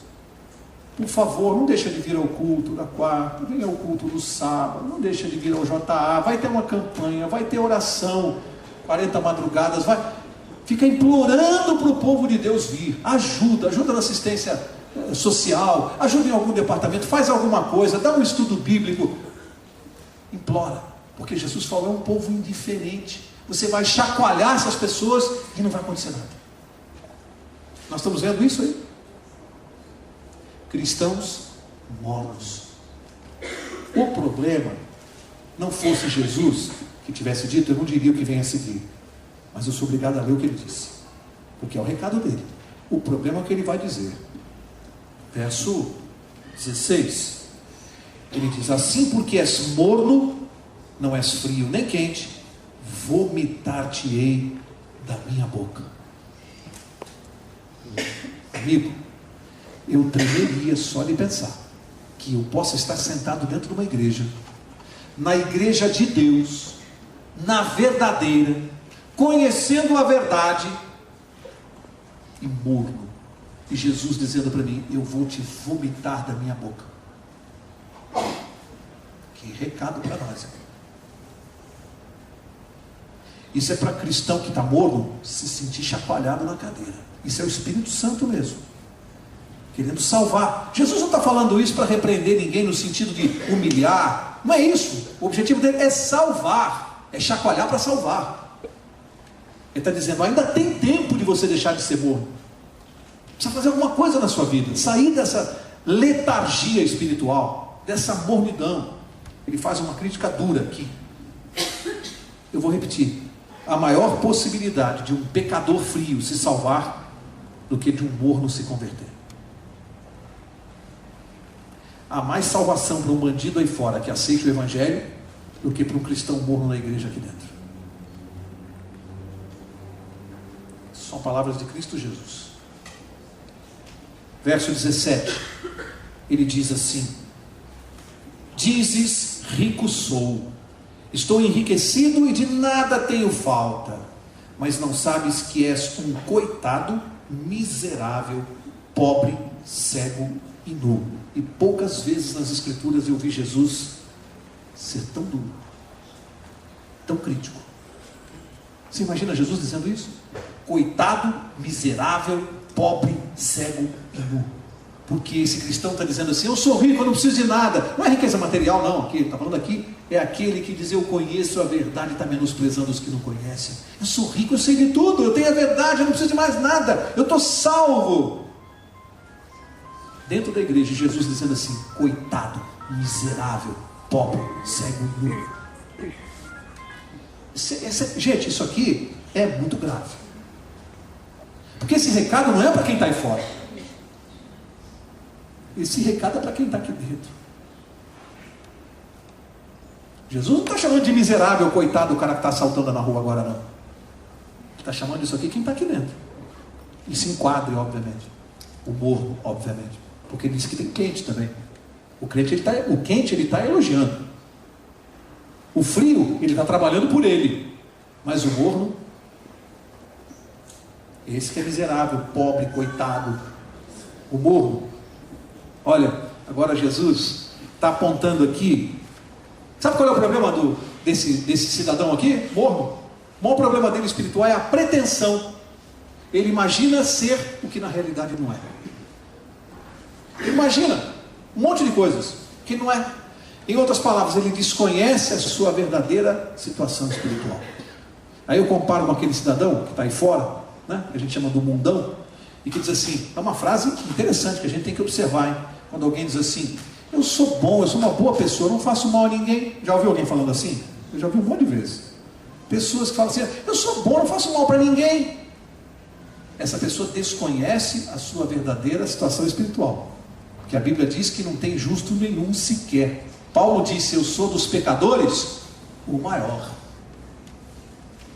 por favor, não deixa de vir ao culto da quarta, venha ao culto do sábado, não deixa de vir ao JA, vai ter uma campanha, vai ter oração, 40 madrugadas, fica implorando para o povo de Deus vir, ajuda na assistência social, ajuda em algum departamento, faz alguma coisa, dá um estudo bíblico, implora, porque Jesus falou: é um povo indiferente. Você vai chacoalhar essas pessoas e não vai acontecer nada. Nós estamos vendo isso aí. Cristãos mornos. O problema não fosse Jesus que tivesse dito, eu não diria o que vem a seguir, mas eu sou obrigado a ler o que ele disse, porque é o recado dele. O problema é o que ele vai dizer. Verso 16, ele diz: assim porque és morno, não és frio nem quente, vomitar-te-ei da minha boca. Amigo, eu tremeria só de pensar que eu possa estar sentado dentro de uma igreja, na igreja de Deus, na verdadeira, conhecendo a verdade, e morno, e Jesus dizendo para mim: eu vou te vomitar da minha boca. Que recado para nós, hein? Isso é para cristão que está morno se sentir chacoalhado na cadeira. Isso é o Espírito Santo mesmo, querendo salvar. Jesus não está falando isso para repreender ninguém no sentido de humilhar, não é isso. O objetivo dele é salvar, é chacoalhar para salvar. Ele está dizendo, ainda tem tempo de você deixar de ser morno. Precisa fazer alguma coisa na sua vida, sair dessa letargia espiritual, dessa mornidão. Ele faz uma crítica dura aqui. Eu vou repetir: a maior possibilidade de um pecador frio se salvar do que de um morno se converter. Há mais salvação para um bandido aí fora que aceite o evangelho do que para um cristão morno na igreja aqui dentro. São palavras de Cristo Jesus. Verso 17, ele diz assim: dizes, rico sou, estou enriquecido e de nada tenho falta, mas não sabes que és um coitado, miserável, pobre, cego e nu. E poucas vezes nas escrituras eu vi Jesus ser tão duro, tão crítico. Você imagina Jesus dizendo isso? Coitado, miserável, pobre, cego e nu. Porque esse cristão está dizendo assim: eu sou rico, eu não preciso de nada. Não é riqueza material não, aqui está falando aqui, é aquele que diz eu conheço a verdade e está menosprezando os que não conhecem. Eu sou rico, eu sei de tudo, eu tenho a verdade, eu não preciso de mais nada, eu estou salvo. Dentro da igreja, Jesus dizendo assim: coitado, miserável, pobre, cego e nu. Gente, isso aqui é muito grave, porque esse recado não é para quem está aí fora, esse recado é para quem está aqui dentro. Jesus não está chamando de miserável, coitado, o cara que está assaltando na rua agora, não. Está chamando isso aqui quem está aqui dentro. E se enquadre, obviamente. O morno, obviamente, porque ele diz que tem quente também. O quente ele está elogiando. O frio, ele está trabalhando por ele. Mas o morno, esse que é miserável, pobre, coitado. O morno. Olha, agora Jesus está apontando aqui. Sabe qual é o problema desse cidadão aqui? Morno. O maior problema dele espiritual é a pretensão. Ele imagina ser o que na realidade não é. Ele imagina um monte de coisas que não é. Em outras palavras, ele desconhece a sua verdadeira situação espiritual. Aí eu comparo com aquele cidadão que está aí fora, né, que a gente chama do mundão, e que diz assim, é uma frase interessante que a gente tem que observar, hein? Quando alguém diz assim: eu sou bom, eu sou uma boa pessoa, eu não faço mal a ninguém. Já ouviu alguém falando assim? Eu já ouvi um monte de vezes. Pessoas que falam assim: eu sou bom, não faço mal para ninguém. Essa pessoa desconhece a sua verdadeira situação espiritual, porque a Bíblia diz que não tem justo nenhum sequer. Paulo disse: eu sou dos pecadores o maior.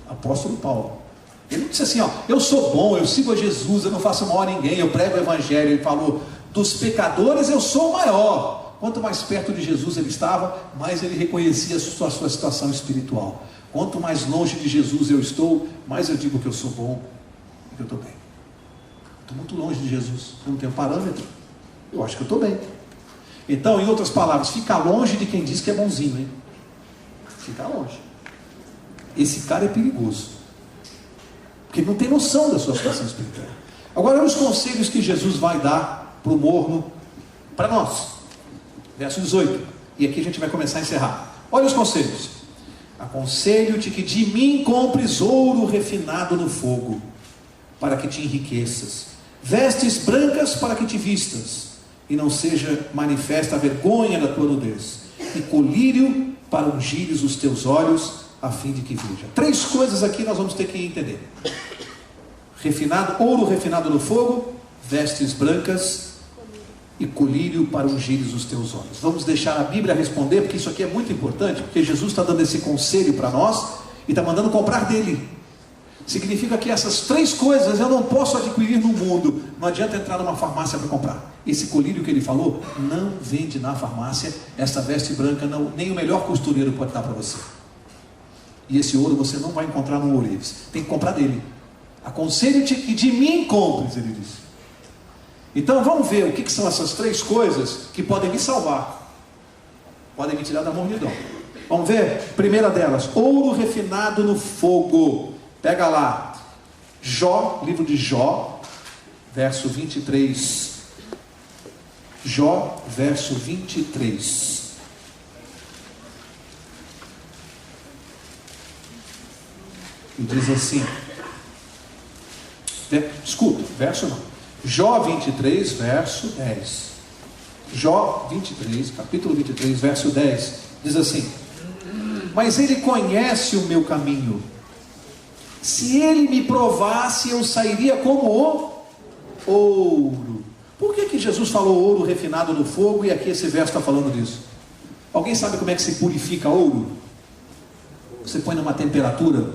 Apóstolo Paulo. Ele não disse assim: eu sou bom, eu sigo a Jesus, eu não faço mal a ninguém, eu prego o evangelho. Ele falou: dos pecadores eu sou o maior. Quanto mais perto de Jesus ele estava, mais ele reconhecia a sua situação espiritual. Quanto mais longe de Jesus eu estou, mais eu digo que eu sou bom e que eu estou bem. Estou muito longe de Jesus, eu não tenho parâmetro, eu acho que eu estou bem. Então, em outras palavras, fica longe de quem diz que é bonzinho, hein? Fica longe. Esse cara é perigoso, porque ele não tem noção da sua situação espiritual. Agora, olha os conselhos que Jesus vai dar para o morno, para nós. Verso 18. E aqui a gente vai começar a encerrar. Olha os conselhos. Aconselho-te que de mim compres ouro refinado no fogo, para que te enriqueças, vestes brancas para que te vistas, e não seja manifesta a vergonha da tua nudez, e colírio para ungires os teus olhos, a fim de que veja. 3 coisas aqui nós vamos ter que entender: ouro refinado no fogo, vestes brancas e colírio para ungires os teus olhos. Vamos deixar a Bíblia responder, porque isso aqui é muito importante, porque Jesus está dando esse conselho para nós e está mandando comprar dele. Significa que essas 3 coisas eu não posso adquirir no mundo. Não adianta entrar numa farmácia para comprar. Esse colírio que ele falou não vende na farmácia. Essa veste branca não, nem o melhor costureiro pode dar para você. E esse ouro você não vai encontrar no Ourives, tem que comprar dele. Aconselho-te que de mim compres, ele disse. Então vamos ver o que são essas 3 coisas que podem me salvar, podem me tirar da mornidão. Vamos ver, primeira delas: ouro refinado no fogo. Pega lá, Jó, livro de Jó, verso 23 Jó, verso 23. E diz assim, escuta, verso não. Jó 23, verso 10. Jó 23, capítulo 23, verso 10, diz assim: mas ele conhece o meu caminho. Se ele me provasse, eu sairia como o ouro. Por que Jesus falou ouro refinado no fogo e aqui esse verso está falando disso? Alguém sabe como é que se purifica ouro? Você põe numa temperatura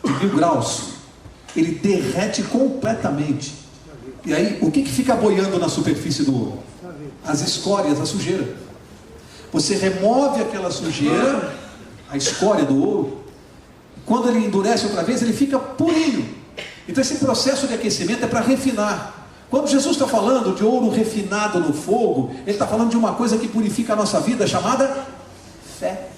de 1000 graus, ele derrete completamente. E aí, o que fica boiando na superfície do ouro? As escórias, a sujeira. Você remove aquela sujeira, a escória do ouro. Quando ele endurece outra vez, ele fica purinho. Então esse processo de aquecimento é para refinar. Quando Jesus está falando de ouro refinado no fogo, ele está falando de uma coisa que purifica a nossa vida, chamada fé.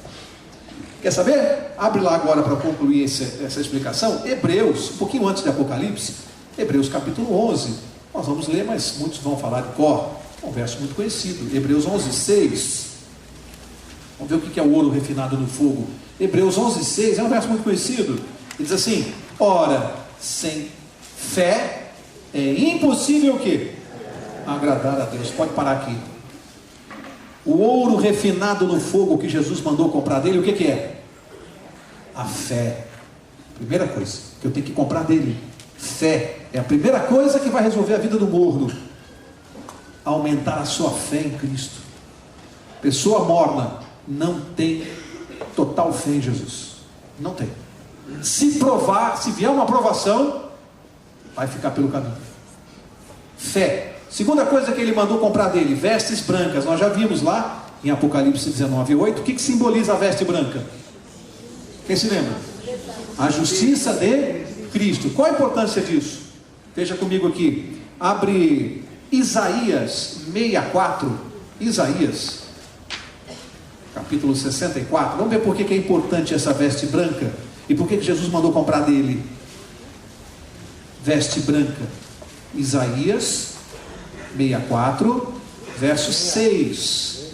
Quer saber? Abre lá agora para concluir essa explicação. Hebreus, um pouquinho antes de Apocalipse, Hebreus capítulo 11. Nós vamos ler, mas muitos vão falar de cor. É um verso muito conhecido. Hebreus 11, 6. Vamos ver o que é o ouro refinado no fogo. Hebreus 11, 6 é um verso muito conhecido. Ele diz assim: ora, sem fé é impossível o quê? Agradar a Deus. Pode parar aqui. O ouro refinado no fogo que Jesus mandou comprar dele, o que é? A fé. Primeira coisa que eu tenho que comprar dele. Fé é a primeira coisa que vai resolver a vida do morno. Aumentar a sua fé em Cristo. Pessoa morna não tem total fé em Jesus. Não tem. Se provar, se vier uma aprovação, vai ficar pelo caminho. Fé. Segunda coisa que ele mandou comprar dele, vestes brancas. Nós já vimos lá em Apocalipse 19:8. O que simboliza a veste branca? Quem se lembra? A justiça de Cristo. Qual a importância disso? Veja comigo aqui. Abre Isaías 64. Isaías capítulo 64. Vamos ver por que é importante essa veste branca e por que Jesus mandou comprar dele. Veste branca. Isaías 64, verso 6.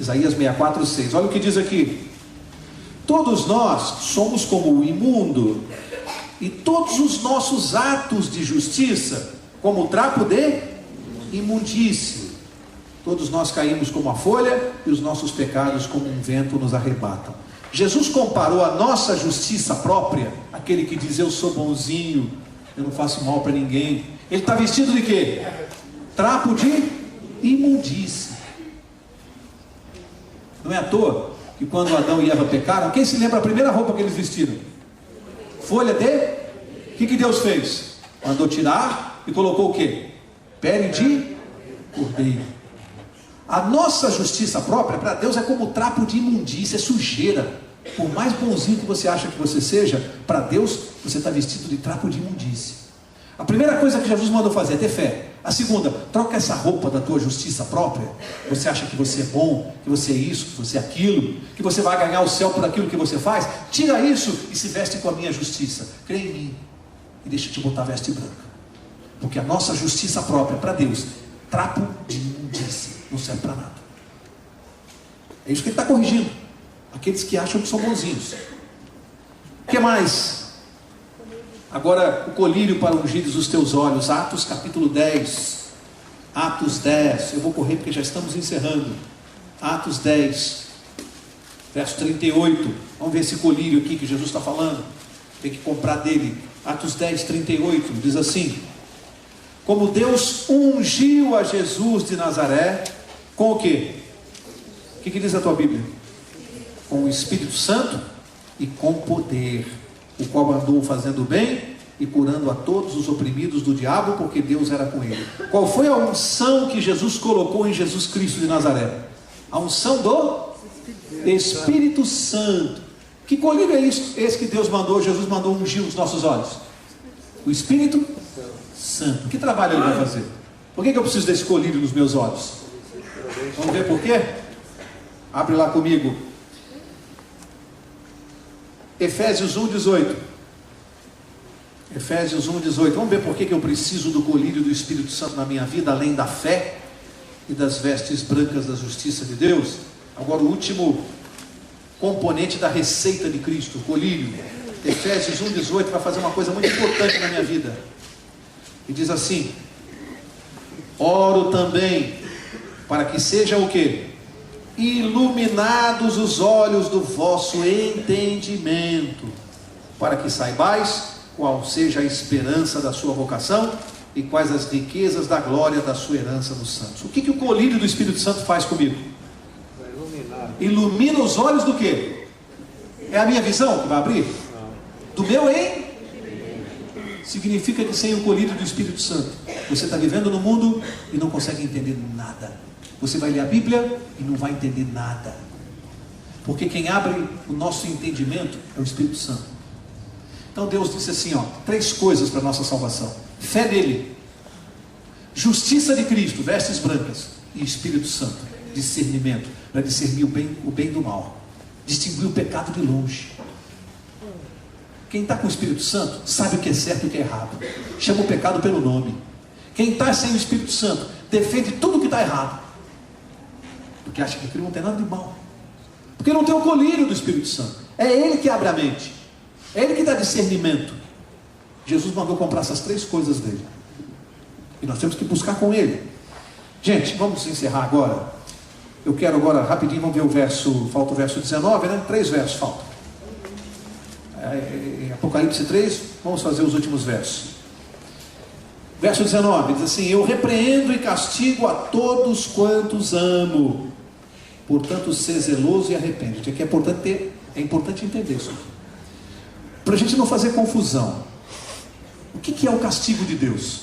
Isaías 64, 6. Olha o que diz aqui: todos nós somos como o imundo, e todos os nossos atos de justiça como o trapo de imundície. Todos nós caímos como a folha, e os nossos pecados como um vento nos arrebatam. Jesus comparou a nossa justiça própria, aquele que diz eu sou bonzinho, eu não faço mal para ninguém. Ele está vestido de quê? Trapo de imundície. Não é à toa que quando Adão e Eva pecaram, quem se lembra a primeira roupa que eles vestiram? Folha de... O que Deus fez? Mandou tirar e colocou o quê? Pele de cordeiro. A nossa justiça própria para Deus é como trapo de imundícia, é sujeira. Por mais bonzinho que você acha que você seja, para Deus você está vestido de trapo de imundícia. A primeira coisa que Jesus mandou fazer é ter fé. A segunda, troca essa roupa da tua justiça própria. Você acha que você é bom, que você é isso, que você é aquilo, que você vai ganhar o céu por aquilo que você faz? Tira isso e se veste com a minha justiça. Crê em mim e deixa eu te botar a veste branca. Porque a nossa justiça própria para Deus, trapo de imundícia, não serve para nada. É isso que ele está corrigindo. Aqueles que acham que são bonzinhos. O que mais? Agora o colírio para ungires os teus olhos. Atos capítulo 10. Atos 10. Eu vou correr porque já estamos encerrando. Atos 10, verso 38. Vamos ver esse colírio aqui que Jesus está falando. Tem que comprar dele. Atos 10, 38. Diz assim: como Deus ungiu a Jesus de Nazaré, com o quê? O que diz a tua Bíblia? Com o Espírito Santo e com poder, o qual andou fazendo bem e curando a todos os oprimidos do diabo, porque Deus era com ele. Qual foi a unção que Jesus colocou em Jesus Cristo de Nazaré? A unção do Espírito Santo. Que colírio é esse que Deus mandou, Jesus mandou ungir os nossos olhos? O Espírito Santo. Que trabalho ele vai fazer? Por que eu preciso desse colírio nos meus olhos? Vamos ver por quê? Abre lá comigo. Efésios 1, 18. Efésios 1:18. Vamos ver por que eu preciso do colírio do Espírito Santo na minha vida, além da fé e das vestes brancas da justiça de Deus. Agora o último componente da receita de Cristo, o colírio. Efésios 1:18 vai fazer uma coisa muito importante na minha vida. E diz assim: oro também para que sejam o quê? Iluminados os olhos do vosso entendimento, para que saibais qual seja a esperança da sua vocação e quais as riquezas da glória da sua herança nos santos. O que o colírio do Espírito Santo faz comigo? Ilumina os olhos do quê? É a minha visão que vai abrir? Do meu significa que sem o colírio do Espírito Santo, você está vivendo no mundo e não consegue entender nada. Você vai ler a Bíblia e não vai entender nada. Porque quem abre o nosso entendimento é o Espírito Santo. Então Deus disse assim, 3 coisas para a nossa salvação: fé nele, justiça de Cristo, vestes brancas, e Espírito Santo, discernimento, para discernir o bem do mal, distinguir o pecado de longe. Quem está com o Espírito Santo sabe o que é certo e o que é errado, chama o pecado pelo nome. Quem está sem o Espírito Santo defende tudo o que está errado, porque acha que aquilo não tem nada de mal, porque não tem o colírio do Espírito Santo. É ele que abre a mente, é ele que dá discernimento. Jesus mandou comprar essas 3 coisas dele, e nós temos que buscar com ele. Gente, vamos encerrar agora. Eu quero agora, rapidinho, vamos ver o verso, falta o verso 19, né? 3 versos faltam. Apocalipse 3, vamos fazer os últimos versos. Verso 19, diz assim: eu repreendo e castigo a todos quantos amo, portanto ser zeloso e arrepende-te. Aqui é importante entender isso aqui, para a gente não fazer confusão. O que é o castigo de Deus?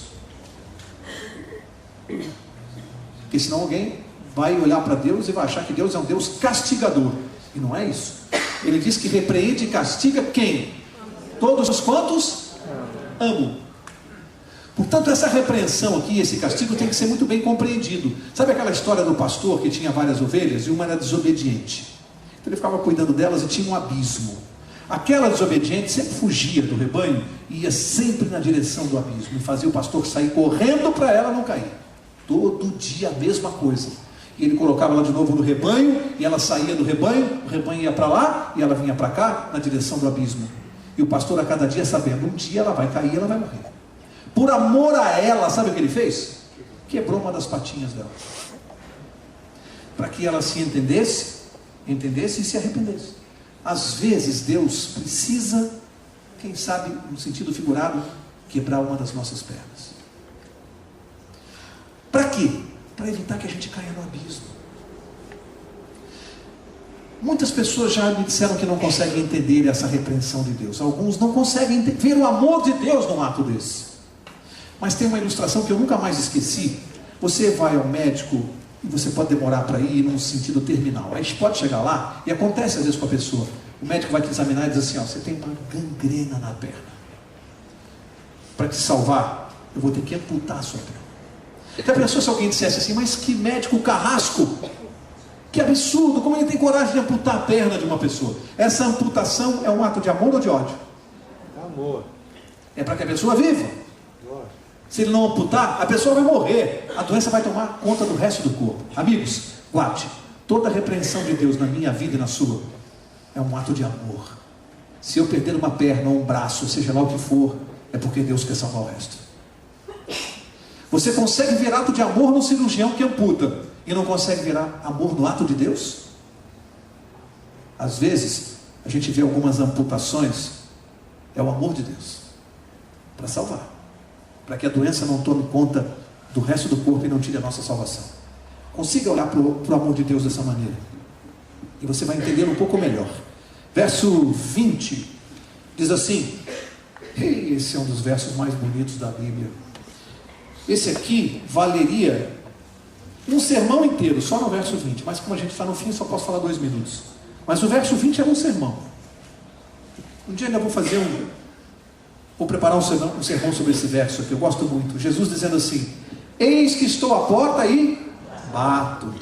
Porque senão alguém vai olhar para Deus e vai achar que Deus é um Deus castigador, e não é isso. Ele diz que repreende e castiga quem? Todos os quantos amam. Portanto, essa repreensão aqui, esse castigo tem que ser muito bem compreendido. Sabe aquela história do pastor que tinha várias ovelhas e uma era desobediente? Então ele ficava cuidando delas e tinha um abismo. Aquela desobediente sempre fugia do rebanho e ia sempre na direção do abismo e fazia o pastor sair correndo para ela não cair. Todo dia a mesma coisa. E ele colocava ela de novo no rebanho e ela saía do rebanho, o rebanho ia para lá e ela vinha para cá na direção do abismo. E o pastor a cada dia sabendo, um dia ela vai cair, ela vai morrer. Por amor a ela, sabe o que ele fez? Quebrou uma das patinhas dela, para que ela se entendesse e se arrependesse. Às vezes Deus precisa, quem sabe no sentido figurado, quebrar uma das nossas pernas. Para quê? Para evitar que a gente caia no abismo. Muitas pessoas já me disseram que não conseguem entender essa repreensão de Deus. Alguns não conseguem ver o amor de Deus num ato desse. Mas tem uma ilustração que eu nunca mais esqueci. Você vai ao médico e você pode demorar para ir num sentido terminal. Aí pode chegar lá e acontece às vezes com a pessoa. O médico vai te examinar e diz assim: você tem uma gangrena na perna. Para te salvar, eu vou ter que amputar a sua perna. Já pensou se alguém dissesse assim: mas que médico carrasco, que absurdo, como ele tem coragem de amputar a perna de uma pessoa? Essa amputação é um ato de amor ou de ódio? Amor. É para que a pessoa viva. Se ele não amputar, a pessoa vai morrer, a doença vai tomar conta do resto do corpo. Amigos, guarde, toda a repreensão de Deus na minha vida e na sua é um ato de amor. Se eu perder uma perna ou um braço, seja lá o que for, é porque Deus quer salvar o resto. Você consegue ver ato de amor no cirurgião que amputa e não consegue ver amor no ato de Deus? Às vezes a gente vê algumas amputações, é o amor de Deus para salvar, para que a doença não tome conta do resto do corpo e não tire a nossa salvação. Consiga olhar para o amor de Deus dessa maneira e você vai entender um pouco melhor. Verso 20 diz assim, esse é um dos versos mais bonitos da Bíblia. Esse aqui valeria um sermão inteiro, só no verso 20, mas como a gente está no fim, só posso falar 2 minutos. Mas o verso 20 é um sermão. Um dia ainda vou preparar um sermão sobre esse verso aqui, eu gosto muito. Jesus dizendo assim: eis que estou à porta e bato.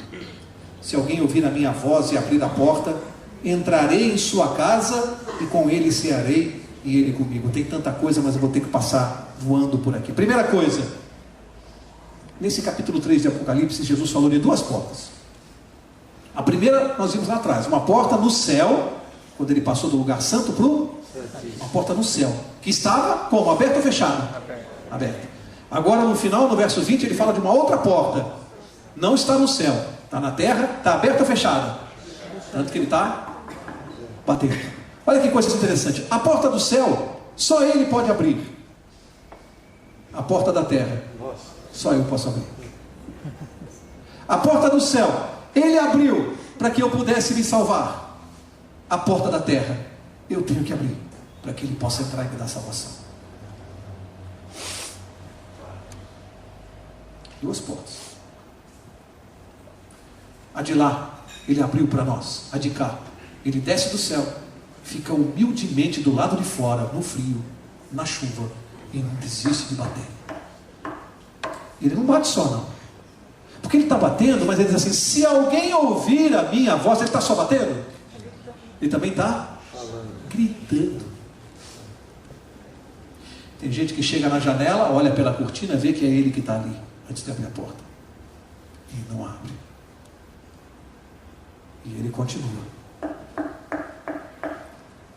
Se alguém ouvir a minha voz e abrir a porta, entrarei em sua casa e com ele cearei e Ele comigo. Tem tanta coisa, mas eu vou ter que passar voando por aqui. Primeira coisa, nesse capítulo 3 de Apocalipse, Jesus falou de duas portas. A primeira, nós vimos lá atrás, uma porta no céu, quando Ele passou do lugar santo para uma porta no céu, que estava como? Aberta ou fechada? Aberta. Agora no final, no verso 20, Ele fala de uma outra porta, não está no céu, está na terra, está aberta ou fechada? Tanto que Ele está batendo. Olha que coisa interessante, a porta do céu, só Ele pode abrir. A porta da terra, só eu posso abrir. A porta do céu, Ele abriu para que eu pudesse me salvar. A porta da terra, eu tenho que abrir para que Ele possa entrar e me dar salvação. Duas portas. A de lá, Ele abriu para nós. A de cá, Ele desce do céu, fica humildemente do lado de fora, no frio, na chuva, e não desiste de bater. Ele não bate só não, porque Ele está batendo, mas Ele diz assim, se alguém ouvir a minha voz, Ele está só batendo? Ele também está gritando. Tem gente que chega na janela, olha pela cortina, vê que é Ele que está ali, antes de abrir a porta, e não abre. E Ele continua.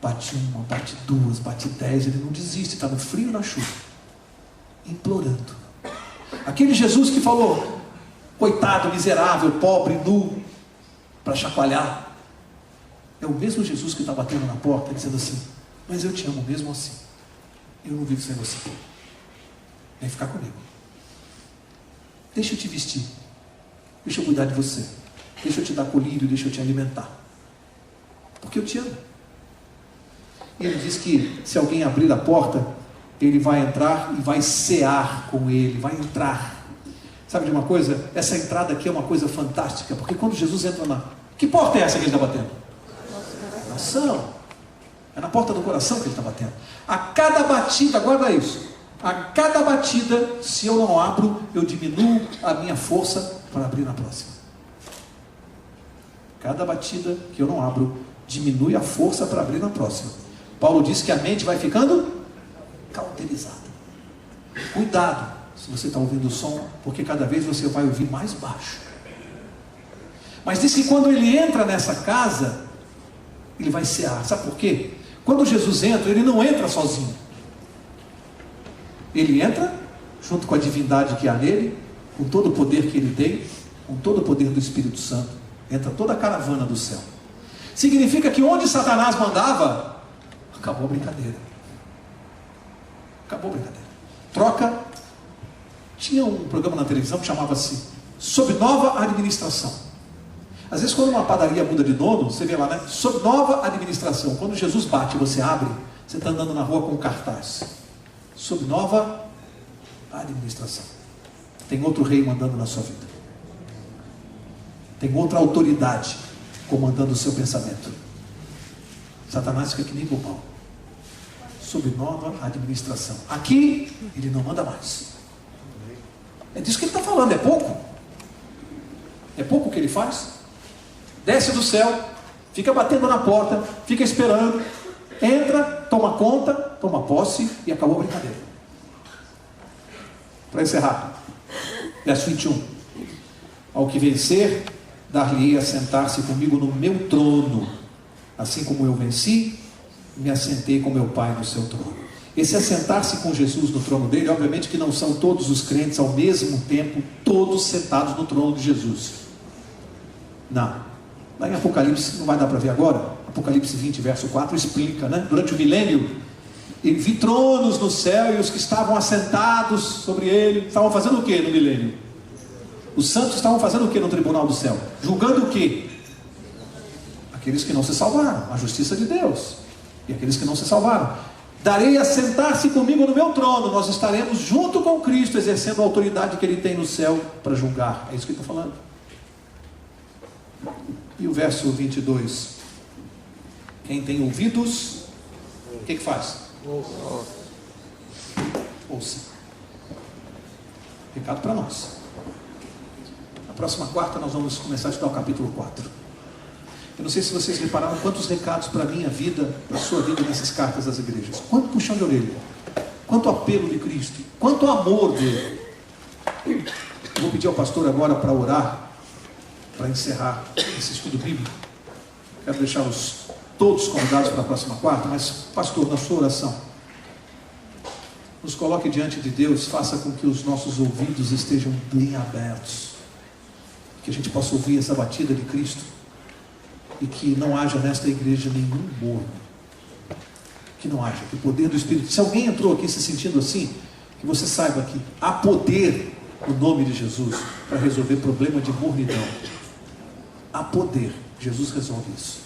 Bate uma, bate duas, bate 10, Ele não desiste, está no frio e na chuva, implorando. Aquele Jesus que falou, coitado, miserável, pobre, nu, para chacoalhar, é o mesmo Jesus que está batendo na porta, dizendo assim, mas eu te amo mesmo assim, eu não vivo sem você, vem ficar comigo, deixa eu te vestir, deixa eu cuidar de você, deixa eu te dar colírio, deixa eu te alimentar, porque eu te amo. E Ele diz que se alguém abrir a porta, Ele vai entrar e vai cear com Ele, vai entrar. Sabe de uma coisa? Essa entrada aqui é uma coisa fantástica, porque quando Jesus entra na... Que porta é essa que Ele está batendo? Coração. É na porta do coração que Ele está batendo. A cada batida, guarda isso, a cada batida, se eu não abro, eu diminuo a minha força para abrir na próxima. Cada batida que eu não abro, diminui a força para abrir na próxima. Paulo diz que a mente vai ficando cauterizada. Cuidado se você está ouvindo o som, porque cada vez você vai ouvir mais baixo. Mas diz que quando Ele entra nessa casa, Ele vai cear. Sabe por quê? Quando Jesus entra, Ele não entra sozinho. Ele entra junto com a divindade que há nele, com todo o poder que Ele tem, com todo o poder do Espírito Santo. Entra toda a caravana do céu. Significa que onde Satanás mandava, acabou a brincadeira. Acabou a brincadeira. Troca. Tinha um programa na televisão que chamava-se Sob Nova Administração. Às vezes quando uma padaria muda de dono, você vê lá, né? Sob Nova Administração. Quando Jesus bate e você abre, você está andando na rua com um cartaz. Sob Nova Administração. Tem outro rei mandando na sua vida. Tem outra autoridade comandando o seu pensamento. Satanás fica que nem bobão. Sob nova administração. Aqui, ele não manda mais. É disso que ele está falando, é pouco? É pouco o que ele faz? Desce do céu, fica batendo na porta, fica esperando, entra, toma conta, toma posse e acabou a brincadeira. Para encerrar, verso 21. Ao que vencer, dar-lhe-ei a sentar-se comigo no meu trono, assim como eu venci, me assentei com meu Pai no seu trono. Esse assentar-se com Jesus no trono dele, obviamente que não são todos os crentes ao mesmo tempo, todos sentados no trono de Jesus. Não. Lá em Apocalipse, não vai dar para ver agora, Apocalipse 20, verso 4, explica, né? Durante o milênio, ele vi tronos no céu e os que estavam assentados sobre ele, estavam fazendo o que no milênio? Os santos estavam fazendo o que no tribunal do céu? Julgando o que? Aqueles que não se salvaram, a justiça de Deus. E aqueles que não se salvaram. Darei a sentar-se comigo no meu trono. Nós estaremos junto com Cristo, exercendo a autoridade que Ele tem no céu para julgar. É isso que ele está falando. E o verso 22. Quem tem ouvidos, o que faz? Ouça. Recado para nós. Na próxima quarta nós vamos começar a estudar o capítulo 4. Eu não sei se vocês repararam quantos recados para a minha vida, para a sua vida nessas cartas às igrejas. Quanto puxão de orelha, quanto apelo de Cristo, quanto amor dele. Eu vou pedir ao pastor agora para orar, para encerrar esse estudo bíblico. Quero deixá-los todos convidados para a próxima quarta, mas pastor, na sua oração, nos coloque diante de Deus, faça com que os nossos ouvidos estejam bem abertos, que a gente possa ouvir essa batida de Cristo, e que não haja nesta igreja nenhum morno, que não haja, que o poder do Espírito, se alguém entrou aqui se sentindo assim, que você saiba que há poder no nome de Jesus para resolver problema de mornidão. Há poder, Jesus resolve isso.